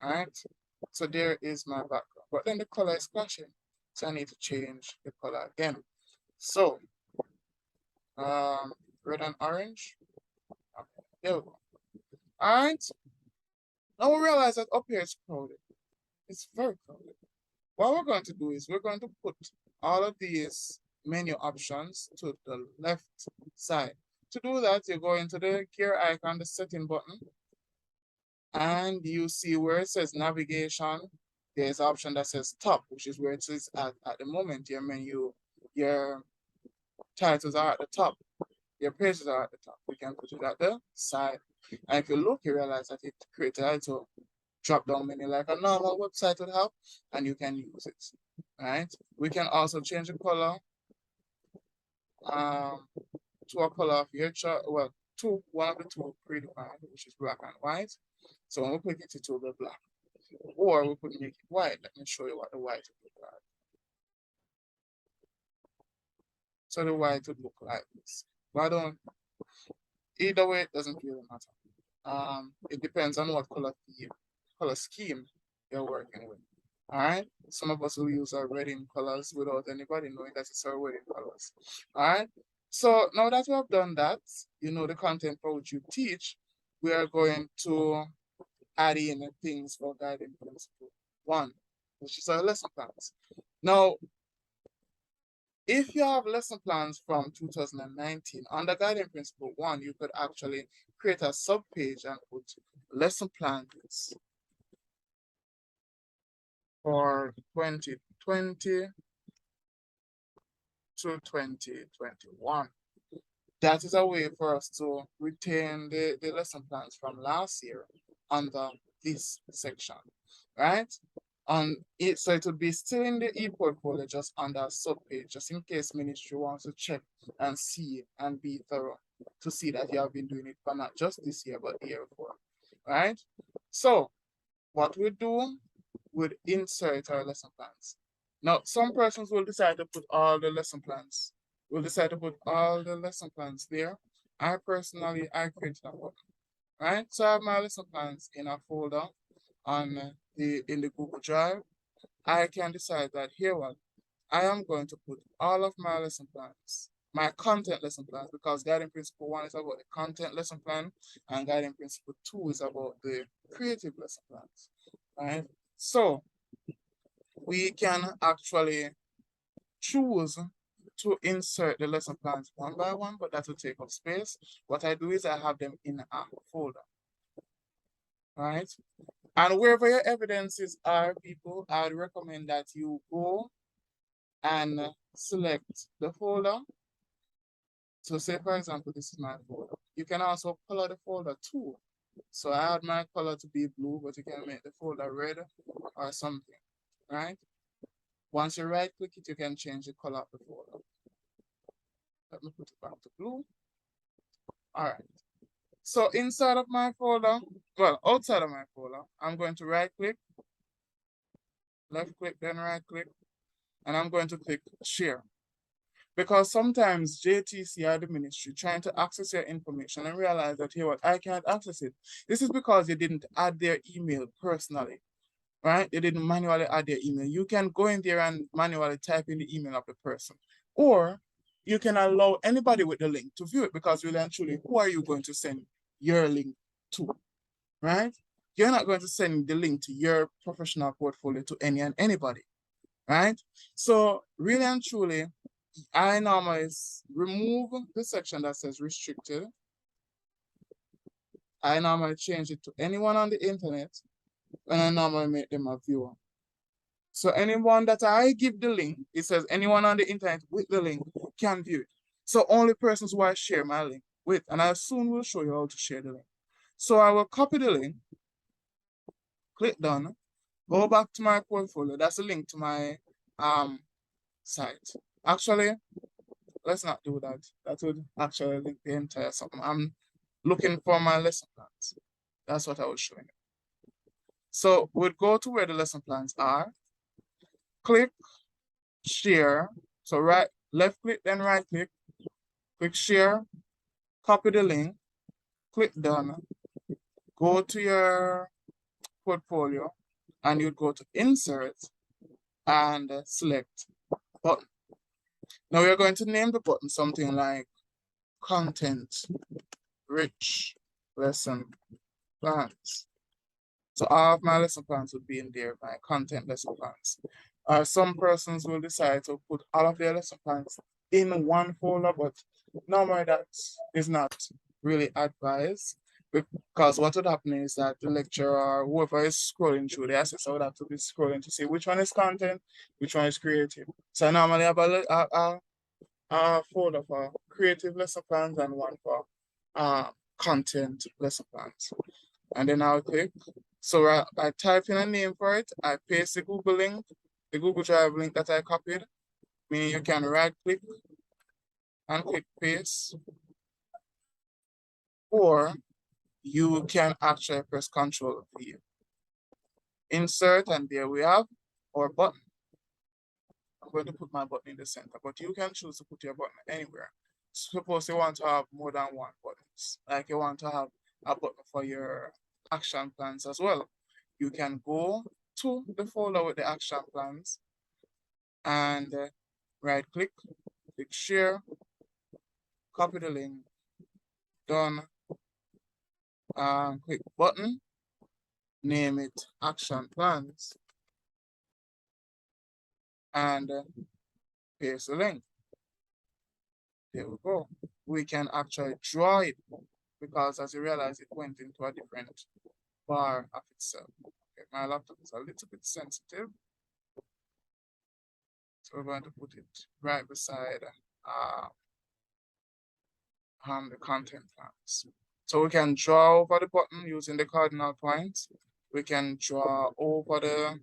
All right. So there is my background. But then the color is clashing. So I need to change the color again. So red and orange. Okay, there we go. All right. Now we realize that up here it's crowded. It's very crowded. What we're going to do is we're going to put all of these menu options to the left side. To do that, you go into the gear icon, the setting button, and you see where it says navigation. There's an option that says top, which is where it is at the moment. Your menu, your titles are at the top. Your pages are at the top. We can put it at the side. And if you look, you realize that it created a little drop-down menu like a normal website would have, and you can use it. Right? We can also change the color to a color of your chart. Well, one of the two predefined, which is black and white. So when we click it, it will be black. Or we could make it white. Let me show you what the white would look like. So the white would look like this. But either way, it doesn't really matter. It depends on what color scheme you're working with. All right. Some of us will use our wedding colors without anybody knowing that it's our wedding colors. All right. So now that we have done that, you know the content for which you teach, we are going to add in things for guiding principle 1, which is our lesson plans. Now, if you have lesson plans from 2019, under guiding principle 1, you could actually create a sub-page and put lesson plans for 2020 to 2021. That is a way for us to retain the lesson plans from last year under this section, right? So it would be still in the e-portfolio, just under a subpage, just in case ministry wants to check and see and be thorough to see that you have been doing it for not just this year, but the year before, right? So what we do, would insert our lesson plans. Now, some persons will decide to put all the lesson plans. Will decide to put all the lesson plans there. I personally, I created a button, right? So I have my lesson plans in a folder on in the Google Drive. I can decide that here what I am going to put all of my lesson plans, my content lesson plans, because guiding principle 1 is about the content lesson plan, and guiding principle 2 is about the creative lesson plans, right? So we can actually choose to insert the lesson plans one by one, but that will take up space. What I do is I have them in a folder, right? And wherever your evidences are, people, I would recommend that you go and select the folder. So say, for example, this is my folder. You can also color the folder too. So I had my color to be blue, but you can make the folder red or something, right? Once you right click it, you can change the color of the folder. Let me put it back to blue. All right. So inside of my folder, well, outside of my folder, I'm going to right click, left click, then right click, and I'm going to click share. Because sometimes JTC or the ministry trying to access your information and realize that, hey, what, I can't access it. This is because you didn't add their email personally, right? They didn't manually add their email. You can go in there and manually type in the email of the person. Or you can allow anybody with the link to view it, because really and truly, who are you going to send your link to, right? You're not going to send the link to your professional portfolio to any and anybody, right? So really and truly, I normally remove the section that says restricted. I normally change it to anyone on the internet, and I normally make them a viewer. So anyone that I give the link, it says anyone on the internet with the link can view it. So only persons who I share my link with, and I soon will show you how to share the link. So I will copy the link, click done, go back to my portfolio. That's a link to my site. Actually, let's not do that. That would actually link the entire something. I'm looking for my lesson plans. That's what I was showing you. So we'd go to where the lesson plans are, click share. So left click, then right click share, copy the link, click done, go to your portfolio, and you'd go to insert and select button. Now we're going to name the button something like content rich lesson plans. So all of my lesson plans would be in there, my content lesson plans. Some persons will decide to put all of their lesson plans in one folder, but normally that is not really advised, because what would happen is that the lecturer or whoever is scrolling through the assessor would have to be scrolling to see which one is content, which one is creative. So I normally have a folder for creative lesson plans and one for content lesson plans. And then I'll click. So I type in a name for it. I paste the Google link, the Google Drive link that I copied, meaning you can right click and click paste, or you can actually press Control V. Insert, and there we have our button. I'm going to put my button in the center, but you can choose to put your button anywhere. Suppose you want to have more than one buttons, like you want to have a button for your action plans as well. You can go to the folder with the action plans and right click, click share, copy the link, done, click button, name it action plans, and paste the link. There we go. We can actually draw it because as you realize, it went into a different bar of itself. Okay, my laptop is a little bit sensitive. So we're going to put it right beside the content plans. So we can draw over the button using the cardinal points. We can draw over the,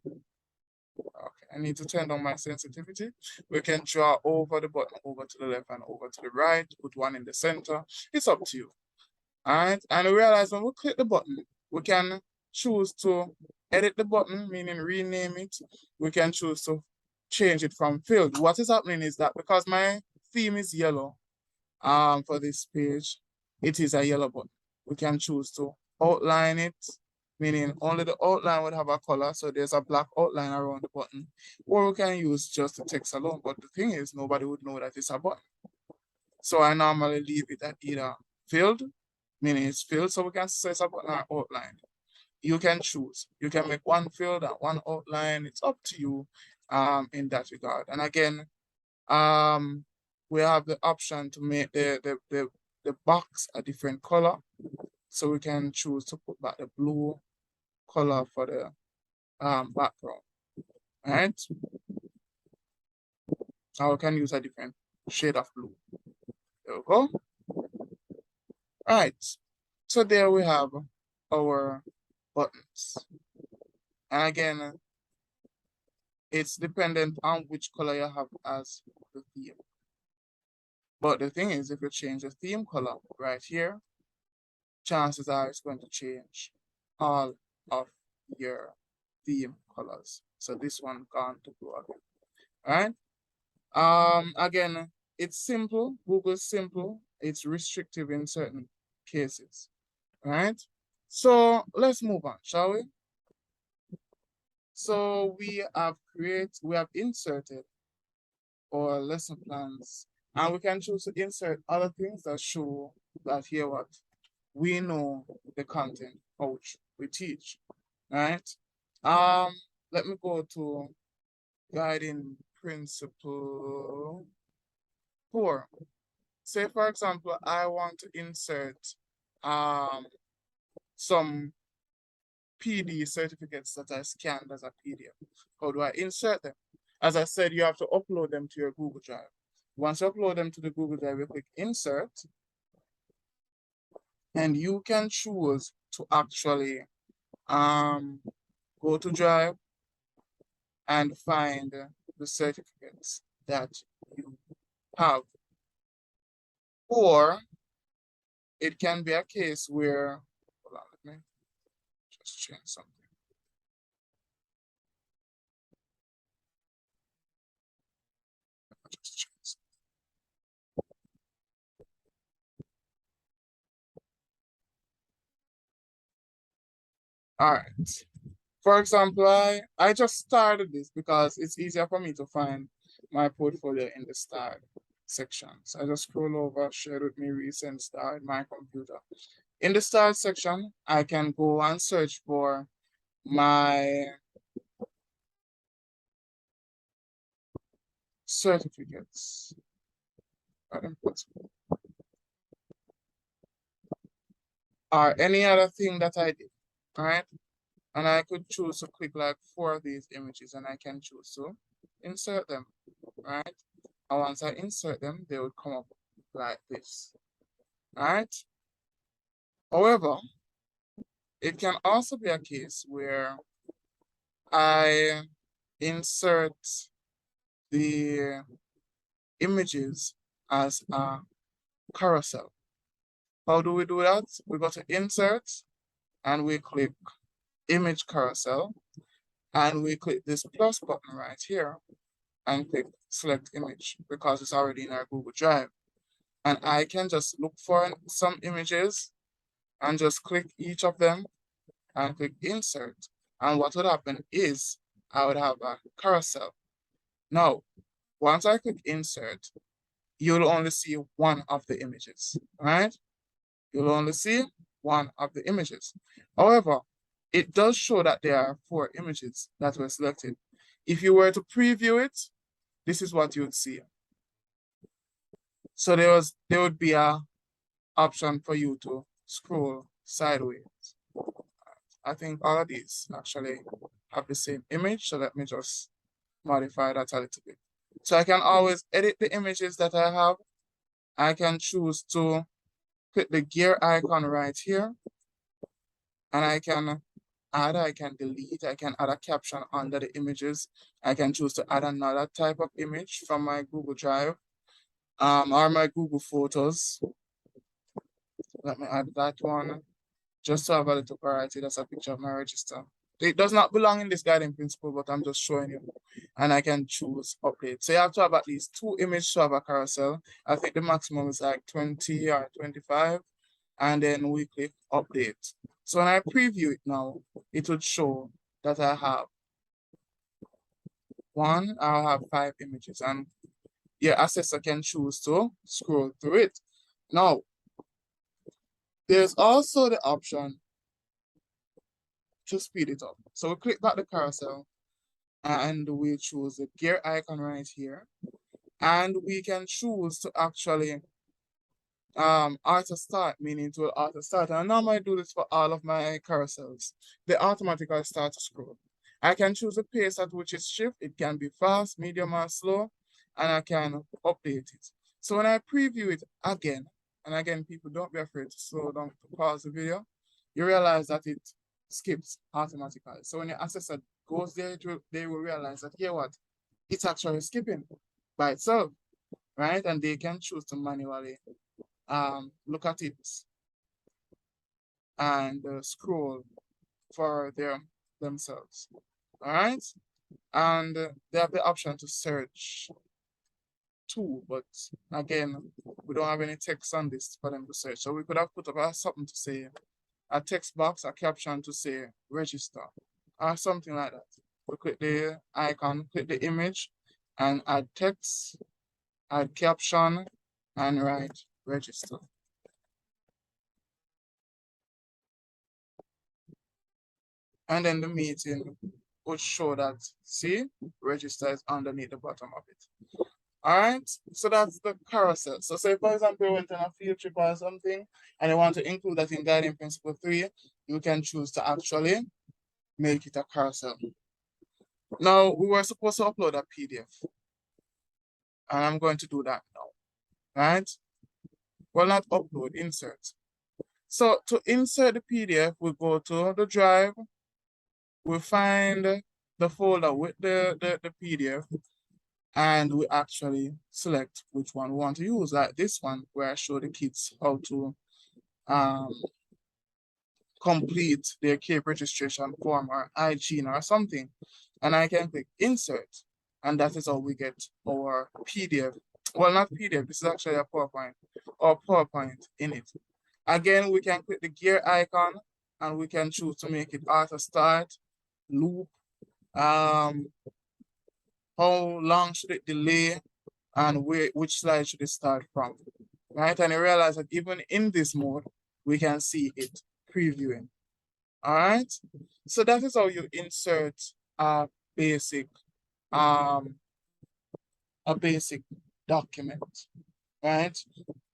okay, I need to turn down my sensitivity. We can draw over the button, over to the left and over to the right, put one in the center. It's up to you. All right, and we realize when we click the button, we can choose to edit the button, meaning rename it. We can choose to change it from filled. What is happening is that because my theme is yellow, for this page, it is a yellow button. We can choose to outline it, meaning only the outline would have a color, so there's a black outline around the button, or we can use just the text alone. But the thing is, nobody would know that it's a button. So I normally leave it at either filled, meaning it's filled, so we can say it's a button or outline. You can choose. You can make one filled and one outline. It's up to you in that regard. And again, we have the option to make the box a different color. So we can choose to put back the blue color for the background. All right. Now we can use a different shade of blue. There we go. All right. So there we have our buttons. And again, it's dependent on which color you have as the theme. But the thing is, if you change the theme color right here, chances are it's going to change all of your theme colors. So this one gone to blue again. All right. Again, it's simple. Google's simple. It's restrictive in certain cases. All right. So let's move on, shall we? So we have inserted our lesson plans, and we can choose to insert other things that show that here what we know the content which we teach. Right? Let me go to guiding principle 4. Say for example, I want to insert some PD certificates that I scanned as a PDF. How do I insert them? As I said, you have to upload them to your Google Drive. Once you upload them to the Google Drive, you click insert, and you can choose to actually go to Drive and find the certificates that you have. Or it can be a case where, hold on, let me just change something. All right. For example, I just started this because it's easier for me to find my portfolio in the start section. So I just scroll over, share with me recent start my computer. In the start section, I can go and search for my certificates. Or any other thing that I did, all right? And I could choose to click like 4 of these images and I can choose to insert them, right? And once I insert them, they would come up like this, all right? However, it can also be a case where I insert the images as a carousel. How do we do that? We go to insert and we click image carousel and we click this plus button right here and click select image because it's already in our Google Drive. And I can just look for some images and just click each of them and click insert. And what would happen is I would have a carousel. Now, once I click insert, you'll only see one of the images, right? You'll only see one of the images. However, it does show that there are 4 images that were selected. If you were to preview it, this is what you would see. So there would be a option for you to scroll sideways. I think all of these actually have the same image, so let me just modify that a little bit. So I can always edit the images that I have. I can choose to click the gear icon right here, and I can add, I can delete, I can add a caption under the images. I can choose to add another type of image from my Google Drive or my Google Photos. Let me add that one just to have a little variety. That's a picture of my register. It does not belong in this guiding principle, but I'm just showing you. And I can choose update. So you have to have at least 2 images to have a carousel. I think the maximum is like 20 or 25. And then we click update. So when I preview it now, it would show that I have I'll have 5 images, and your assessor can choose to scroll through it. Now, there's also the option to speed it up. So we click back the carousel and we choose the gear icon right here. And we can choose to actually auto start, meaning to auto start. And I normally do this for all of my carousels. They automatically start to scroll. I can choose the pace at which it's shift. It can be fast, medium, or slow, and I can update it. So when I preview it again, and again, people don't be afraid to slow down, to pause the video, you realize that it skips automatically. So when your assessor goes there, they will realize that, here what? It's actually skipping by itself, right? And they can choose to manually look at it and scroll for themselves. All right, and they have the option to search too, but again, we don't have any text on this for them to search. So we could have put up something to say, a text box, a caption to say register, or something like that. We click the icon, click the image, and add text, add caption, and write register. And then the meeting would show that, see, register is underneath the bottom of it. All right, so that's the carousel. So say, for example, you went on a field trip or something, and you want to include that in guiding principle 3, you can choose to actually make it a carousel. Now, we were supposed to upload a PDF, and I'm going to do that now, right? Well, not upload, insert. So to insert the PDF, we go to the drive, we find the folder with the PDF, and we actually select which one we want to use, like this one where I show the kids how to complete their CAPE registration form or hygiene or something. And I can click insert, and that is how we get our PDF. Well, not PDF, this is actually a PowerPoint, or PowerPoint in it. Again, we can click the gear icon and we can choose to make it auto start, loop, how long should it delay, and which slide should it start from, right? And you realize that even in this mode, we can see it previewing. All right, so that is how you insert a basic document, right?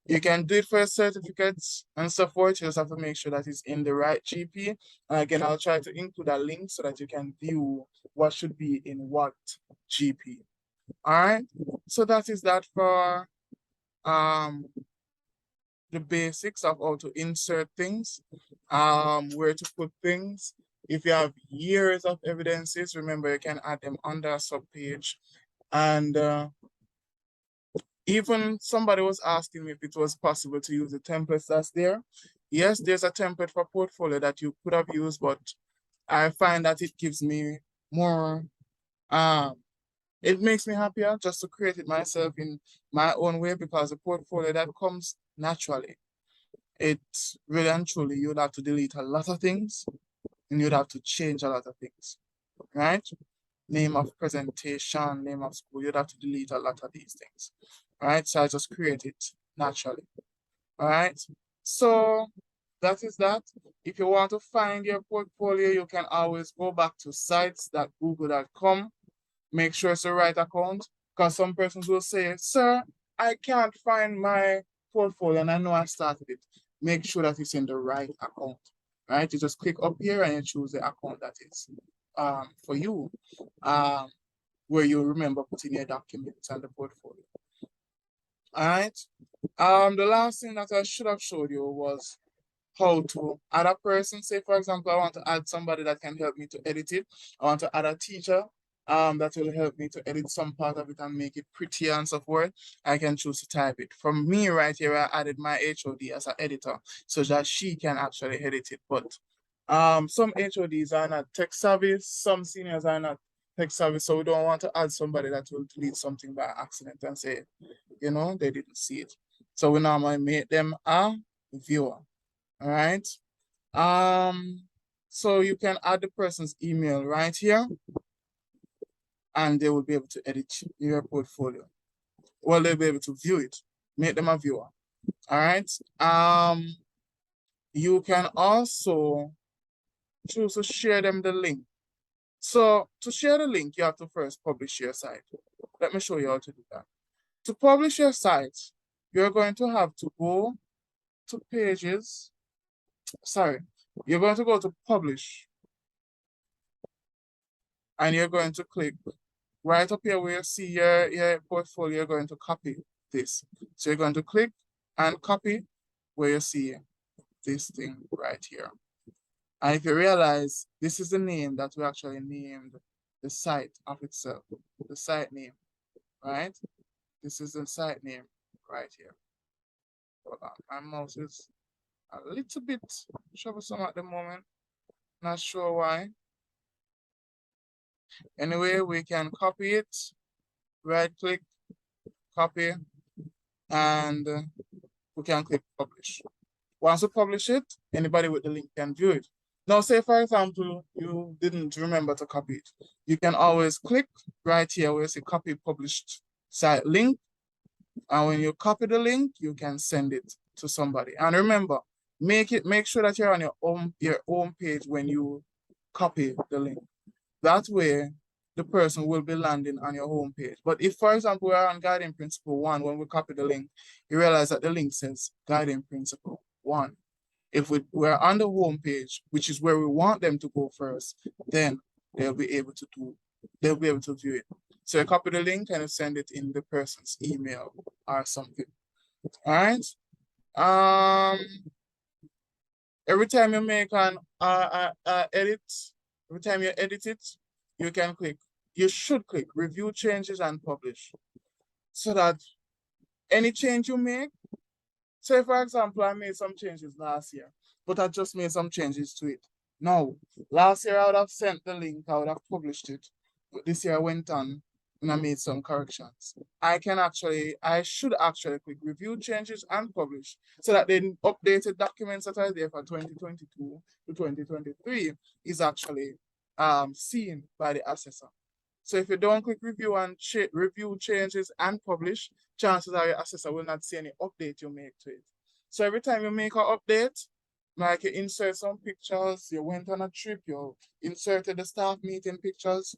You can do it for certificates and so forth. You just have to make sure that it's in the right GP. And again, I'll try to include a link so that you can view what should be in what GP. All right, so that is that for the basics of how to insert things, where to put things. If you have years of evidences, remember you can add them under a subpage. And even somebody was asking me if it was possible to use the templates that's there. Yes, there's a template for portfolio that you could have used, but I find that it gives me more, it makes me happier just to create it myself in my own way, because the portfolio that comes naturally, it really and truly, you'd have to delete a lot of things and you'd have to change a lot of things, right? Name of presentation, name of school, you'd have to delete a lot of these things, right? So I just create it naturally, all right? So that is that. If you want to find your portfolio, you can always go back to sites.google.com. Make sure it's the right account, because some persons will say, sir, I can't find my portfolio and I know I started it. Make sure that it's in the right account, right? You just click up here and you choose the account that is for you, where you remember putting your documents and the portfolio. All right. The last thing that I should have showed you was how to add a person. Say, for example, I want to add somebody that can help me to edit it. I want to add a teacher that will help me to edit some part of it and make it pretty and so forth. I can choose to type it. From me right here, I added my HOD as an editor so that she can actually edit it. But some HODs are not tech savvy, some seniors are not tech savvy, so we don't want to add somebody that will delete something by accident and say, you know, they didn't see it. So we normally make them a viewer. All right. So you can add the person's email right here, and they will be able to edit your portfolio. Well, they'll be able to view it, make them a viewer. All right. You can also choose to share them the link. So to share the link, you have to first publish your site. Let me show you how to do that. To publish your site, you're going to have to go to pages. Sorry, you're going to go to publish. And you're going to click right up here where you see your portfolio. You're going to copy this. So you're going to click and copy where you see this thing right here. And if you realize, this is the name that we actually named the site of itself, the site name, right? This is the site name right here. Hold on, my mouse is a little bit troublesome at the moment. Not sure why. Anyway, we can copy it, right click, copy, and we can click publish. Once we publish it, anybody with the link can view it. Now, say for example, you didn't remember to copy it. You can always click right here where you see copy published site link. And when you copy the link, you can send it to somebody. And remember, make sure that you're on your own page when you copy the link. That way, the person will be landing on your home page. But if, for example, we're on Guiding Principle 1, when we copy the link, you realize that the link says Guiding Principle 1. If we're on the home page, which is where we want them to go first, then they'll be able to view it. So you copy the link and you send it in the person's email or something. All right. Every time you make an edit, every time you edit it, you should click review changes and publish, so that any change you make, say for example, I made some changes last year, but I just made some changes to it. No, last year I would have sent the link, I would have published it, but this year I went on and I made some corrections. I should actually click review changes and publish, so that the updated documents that are there for 2022 to 2023 is actually seen by the assessor. So if you don't click review changes and publish, chances are your assessor will not see any update you make to it. So every time you make an update, like you insert some pictures, you went on a trip, you inserted the staff meeting pictures,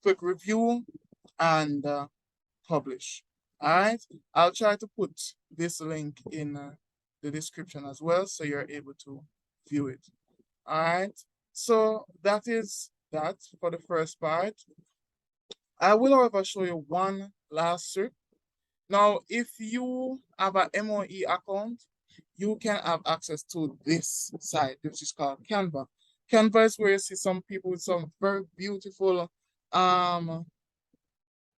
click review and publish. All right. I'll try to put this link in the description as well, so you're able to view it. All right. So that is that for the first part. I will, however, show you one last trick. Now, if you have an MOE account, you can have access to this site, which is called Canva. Canva is where you see some people with some very beautiful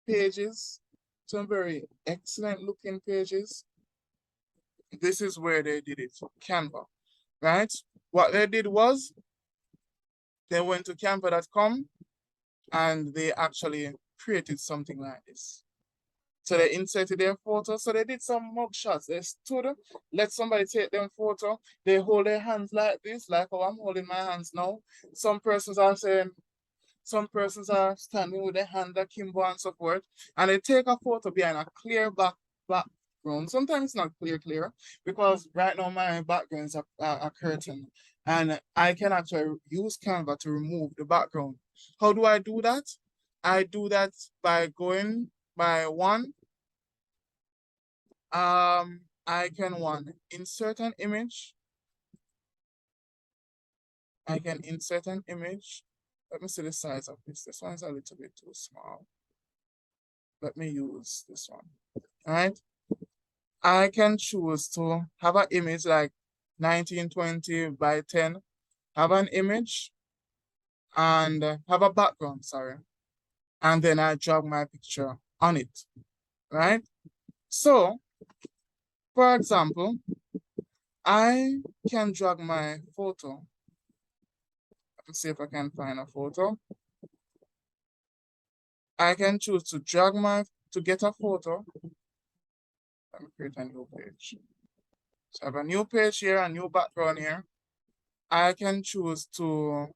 pages, some very excellent looking pages. This is where they did it, Canva, right? What they did was they went to canva.com and they actually created something like this. So they inserted their photo. So they did some mug shots. They stood, let somebody take them photo. They hold their hands like this, like how I'm holding my hands now. Some persons are standing with their hand akimbo and so forth. And they take a photo behind a clear background. background. Sometimes it's not clear because right now my background is a curtain, and I can actually use Canva to remove the background. How do I do that? I do that by going by one. I can insert an image. I can insert an image. Let me see the size of this. This one's a little bit too small. Let me use this one. All right. I can choose to have an image like 1920 by 10, have an image and have a background, sorry. And then I drag my picture on it, right? So, for example, I can drag my photo. Let's see if I can find a photo. I can choose to to get a photo. Let me create a new page. So I have a new page here, a new background here. I can choose to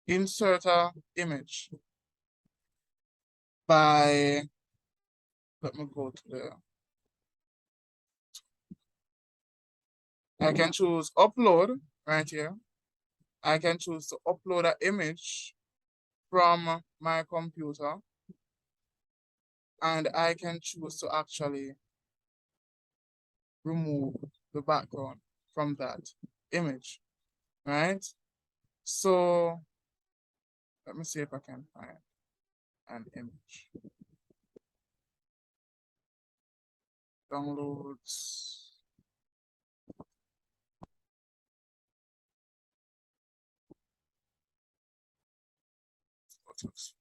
insert a image by, let me go to I can choose upload right here. I can choose to upload an image from my computer, and I can choose to actually remove the background from that image, right? So let me see if I can find an image. Downloads. Photos.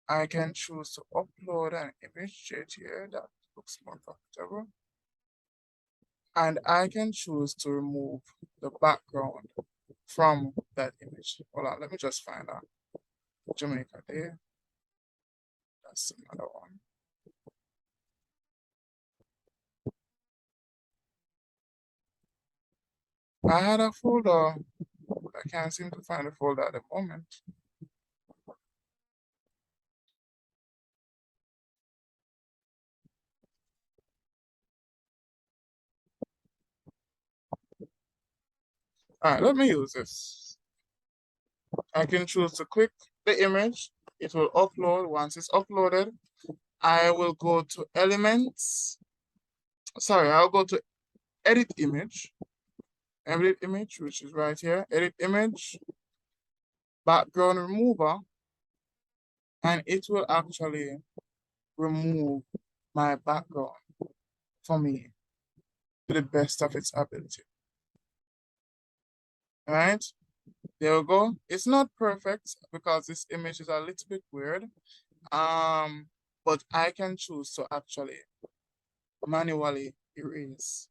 I can choose to upload an image here that looks more comfortable. And I can choose to remove the background from that image. Hold on, let me just find out. Jamaica there. That's another one. I had a folder, but I can't seem to find the folder at the moment. All right, let me use this. I can choose to click the image. It will upload. Once it's uploaded, I will go to elements. Sorry, I'll go to edit image. Edit image, which is right here. Edit image, background remover, and it will actually remove my background for me to the best of its ability. All right, there we go. It's not perfect because this image is a little bit weird. But I can choose to actually manually erase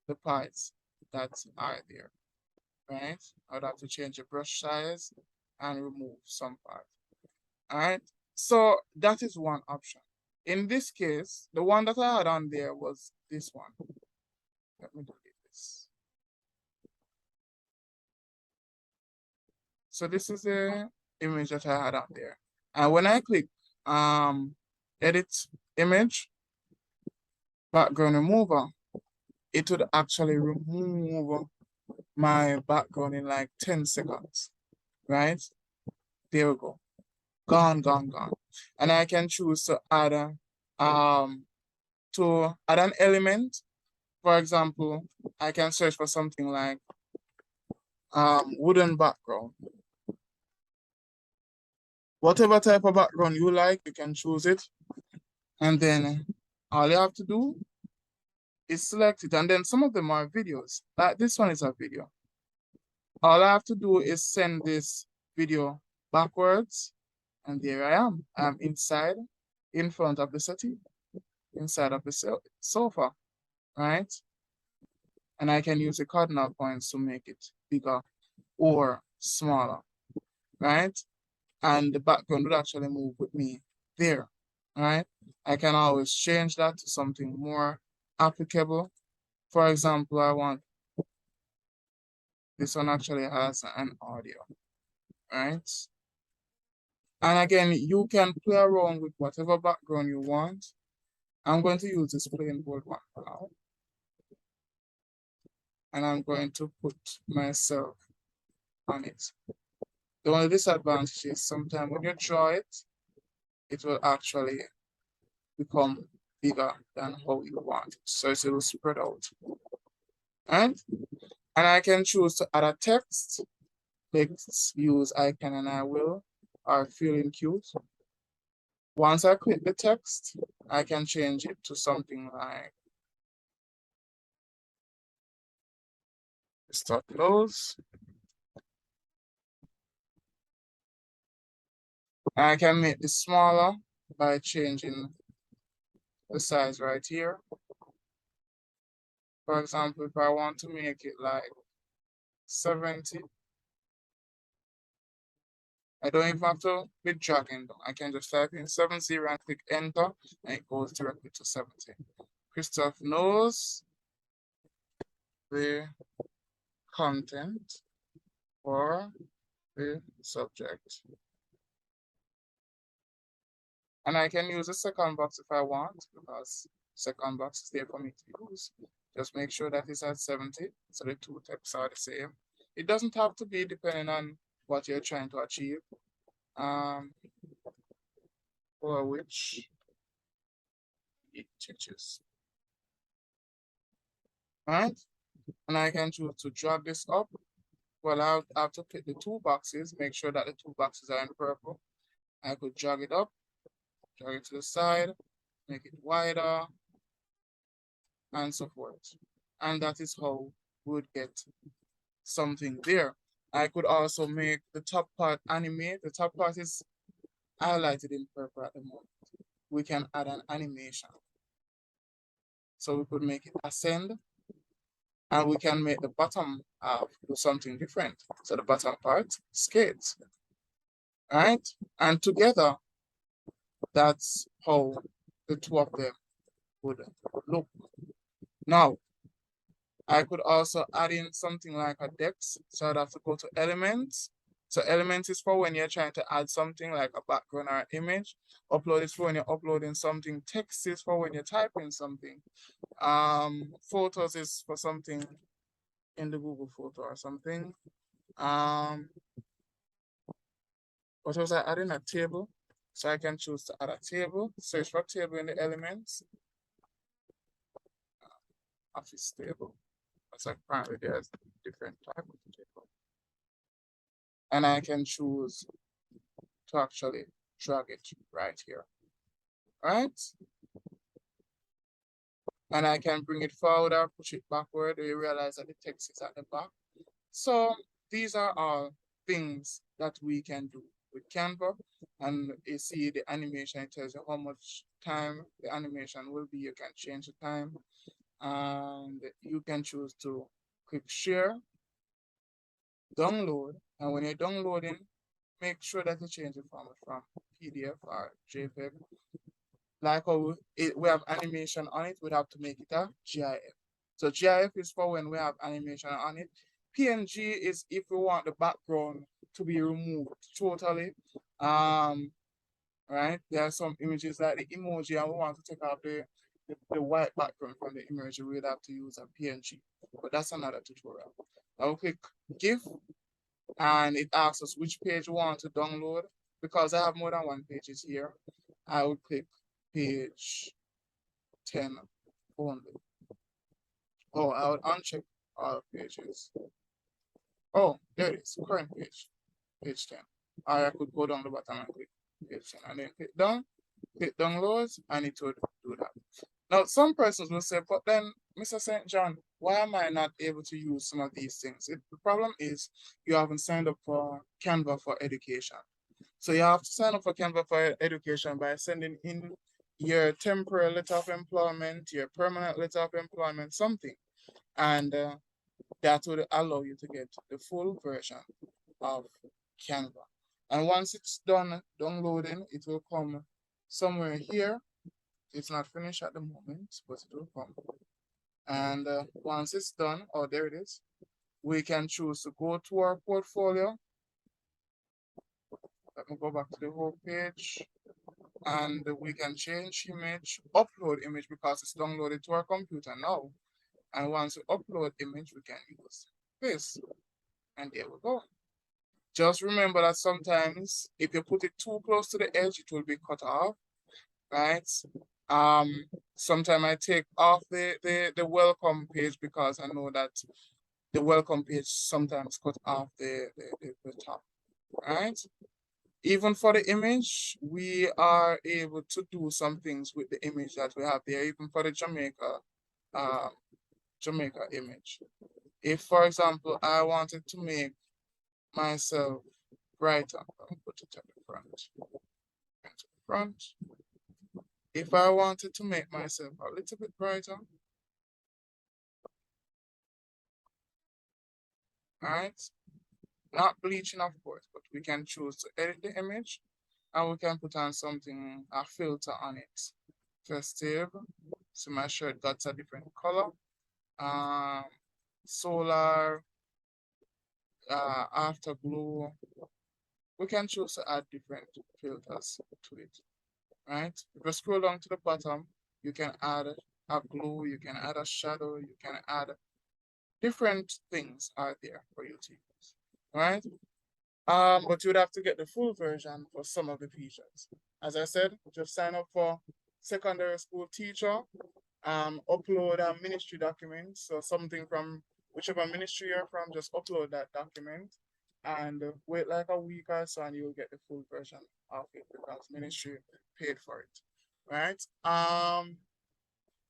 the parts that are there, right? I would have to change the brush size and remove some part. All right, so that is one option. In this case, the one that I had on there was this one. Let me delete this. So this is the image that I had on there. And when I click edit image, background remover, it would actually remove my background in like 10 seconds, right? There we go. Gone, gone, gone. And I can choose to add an element. For example, I can search for something like wooden background. Whatever type of background you like, you can choose it. And then all you have to do is select it. And then some of them are videos. Like this one is a video. All I have to do is send this video backwards. And there I am. I'm inside, in front of the settee, inside of the sofa, right? And I can use the cardinal points to make it bigger or smaller, right? And the background would actually move with me there, right? I can always change that to something more applicable. For example, I want This one actually has an audio, right? And again, you can play around with whatever background you want. I'm going to use this plain bold one now. And I'm going to put myself on it. The only disadvantage is sometimes when you draw it, it will actually become bigger than how you want it. So it will spread out. Right? And I can choose to add a text. Let's use I can and I will, or feeling cute. Once I click the text, I can change it to something like start close. I can make this smaller by changing the size right here. For example, if I want to make it like 70, I don't even have to be dragging them. I can just type in 70 and click enter, and it goes directly to 70. Christoph knows the content for the subject. And I can use the second box if I want, because second box is there for me to use. Just make sure that it's at 70, so the two texts are the same. It doesn't have to be depending on what you're trying to achieve. For which it teaches. Right? And I can choose to drag this up. Well, I have to click the two boxes, make sure that the two boxes are in purple. I could drag it up, drag it to the side, make it wider, and so forth. And that is how we would get something there. I could also make the top part animate. The top part is highlighted in purple at the moment. We can add an animation. So we could make it ascend, and we can make the bottom half do something different. So the bottom part skates, right? And together, that's how the two of them would look. Now, I could also add in something like a text. So I'd have to go to elements. So elements is for when you're trying to add something like a background or an image. Upload is for when you're uploading something. Text is for when you're typing something. Photos is for something in the Google photo or something. What was I adding? A table. So I can choose to add a table. Search for table in the elements. Office table. So apparently there's different type of table. And I can choose to actually drag it right here. Right? And I can bring it forward or push it backward. You realize that the text is at the back. So these are all things that we can do with Canva. And you see the animation, it tells you how much time the animation will be. You can change the time. And you can choose to click share, download. And when you're downloading, make sure that you change the format from PDF or JPEG. Like how we have animation on it, we'd have to make it a GIF. So GIF is for when we have animation on it. PNG is if we want the background to be removed totally. Right? There are some images like the emoji, and we want to take out the white background from the image. We'd have to use a PNG. But that's another tutorial. I'll click GIF, and it asks us which page we want to download. Because I have more than one pages here, I would click page 10 only. Oh, I would uncheck all pages. Oh, there it is, current page, page 10. Or I could go down the bottom and click page 10 and then click downloads, and it would do that. Now, some persons will say, but then, Mr. St. John, why am I not able to use some of these things? The problem is you haven't signed up for Canva for Education. So you have to sign up for Canva for Education by sending in your temporary letter of employment, your permanent letter of employment, something. And that would allow you to get the full version of Canva. And once it's done downloading, it will come somewhere here. It's not finished at the moment, but it will come. And once it's done, oh, there it is. we can choose to go to our portfolio. Let me go back to the whole page, and we can change image, upload image because it's downloaded to our computer now. And once we upload image, we can use this, and there we go. Just remember that sometimes if you put it too close to the edge, it will be cut off, right? Sometimes I take off the welcome page because I know that the welcome page sometimes cut off the top, right? Even for the image, we are able to do some things with the image that we have there, even for the uh, Jamaica image. If, for example, I wanted to make myself brighter, I'll put it at the front. At the front. If I wanted to make myself a little bit brighter, all right, not bleaching, of course, but we can choose to edit the image and we can put on something, a filter on it. Festive. So my shirt got a different color. Um, solar, afterglow. We can choose to add different filters to it, right? If you scroll down to the bottom, you can add a glow, you can add a shadow, you can add different things are there for you to use, right? But you'd have to get the full version for some of the features. As I said, just sign up for secondary school teacher, upload a ministry document. So something from whichever ministry you're from, just upload that document and wait like a week or so and you'll get the full version of it because ministry paid for it. Right?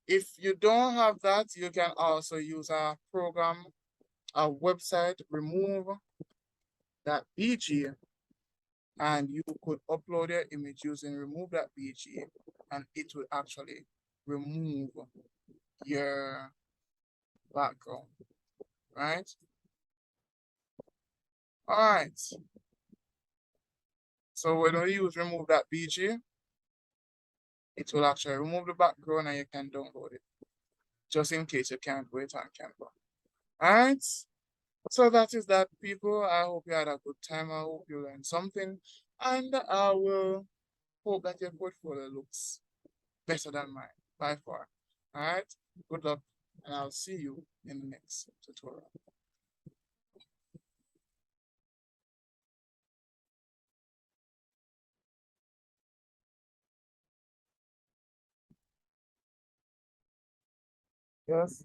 If you don't have that, you can also use a program, a website, remove that BG, and you could upload your image using remove that BG, and it will actually remove your background, right? All right. So when we use remove that BG, it will actually remove the background and you can download it, just in case you can't do it on Canva. All right. So that is that, people. I hope you had a good time. I hope you learned something, and I will hope that your portfolio looks better than mine by far. All right. Good luck, and I'll see you in the next tutorial. Yes.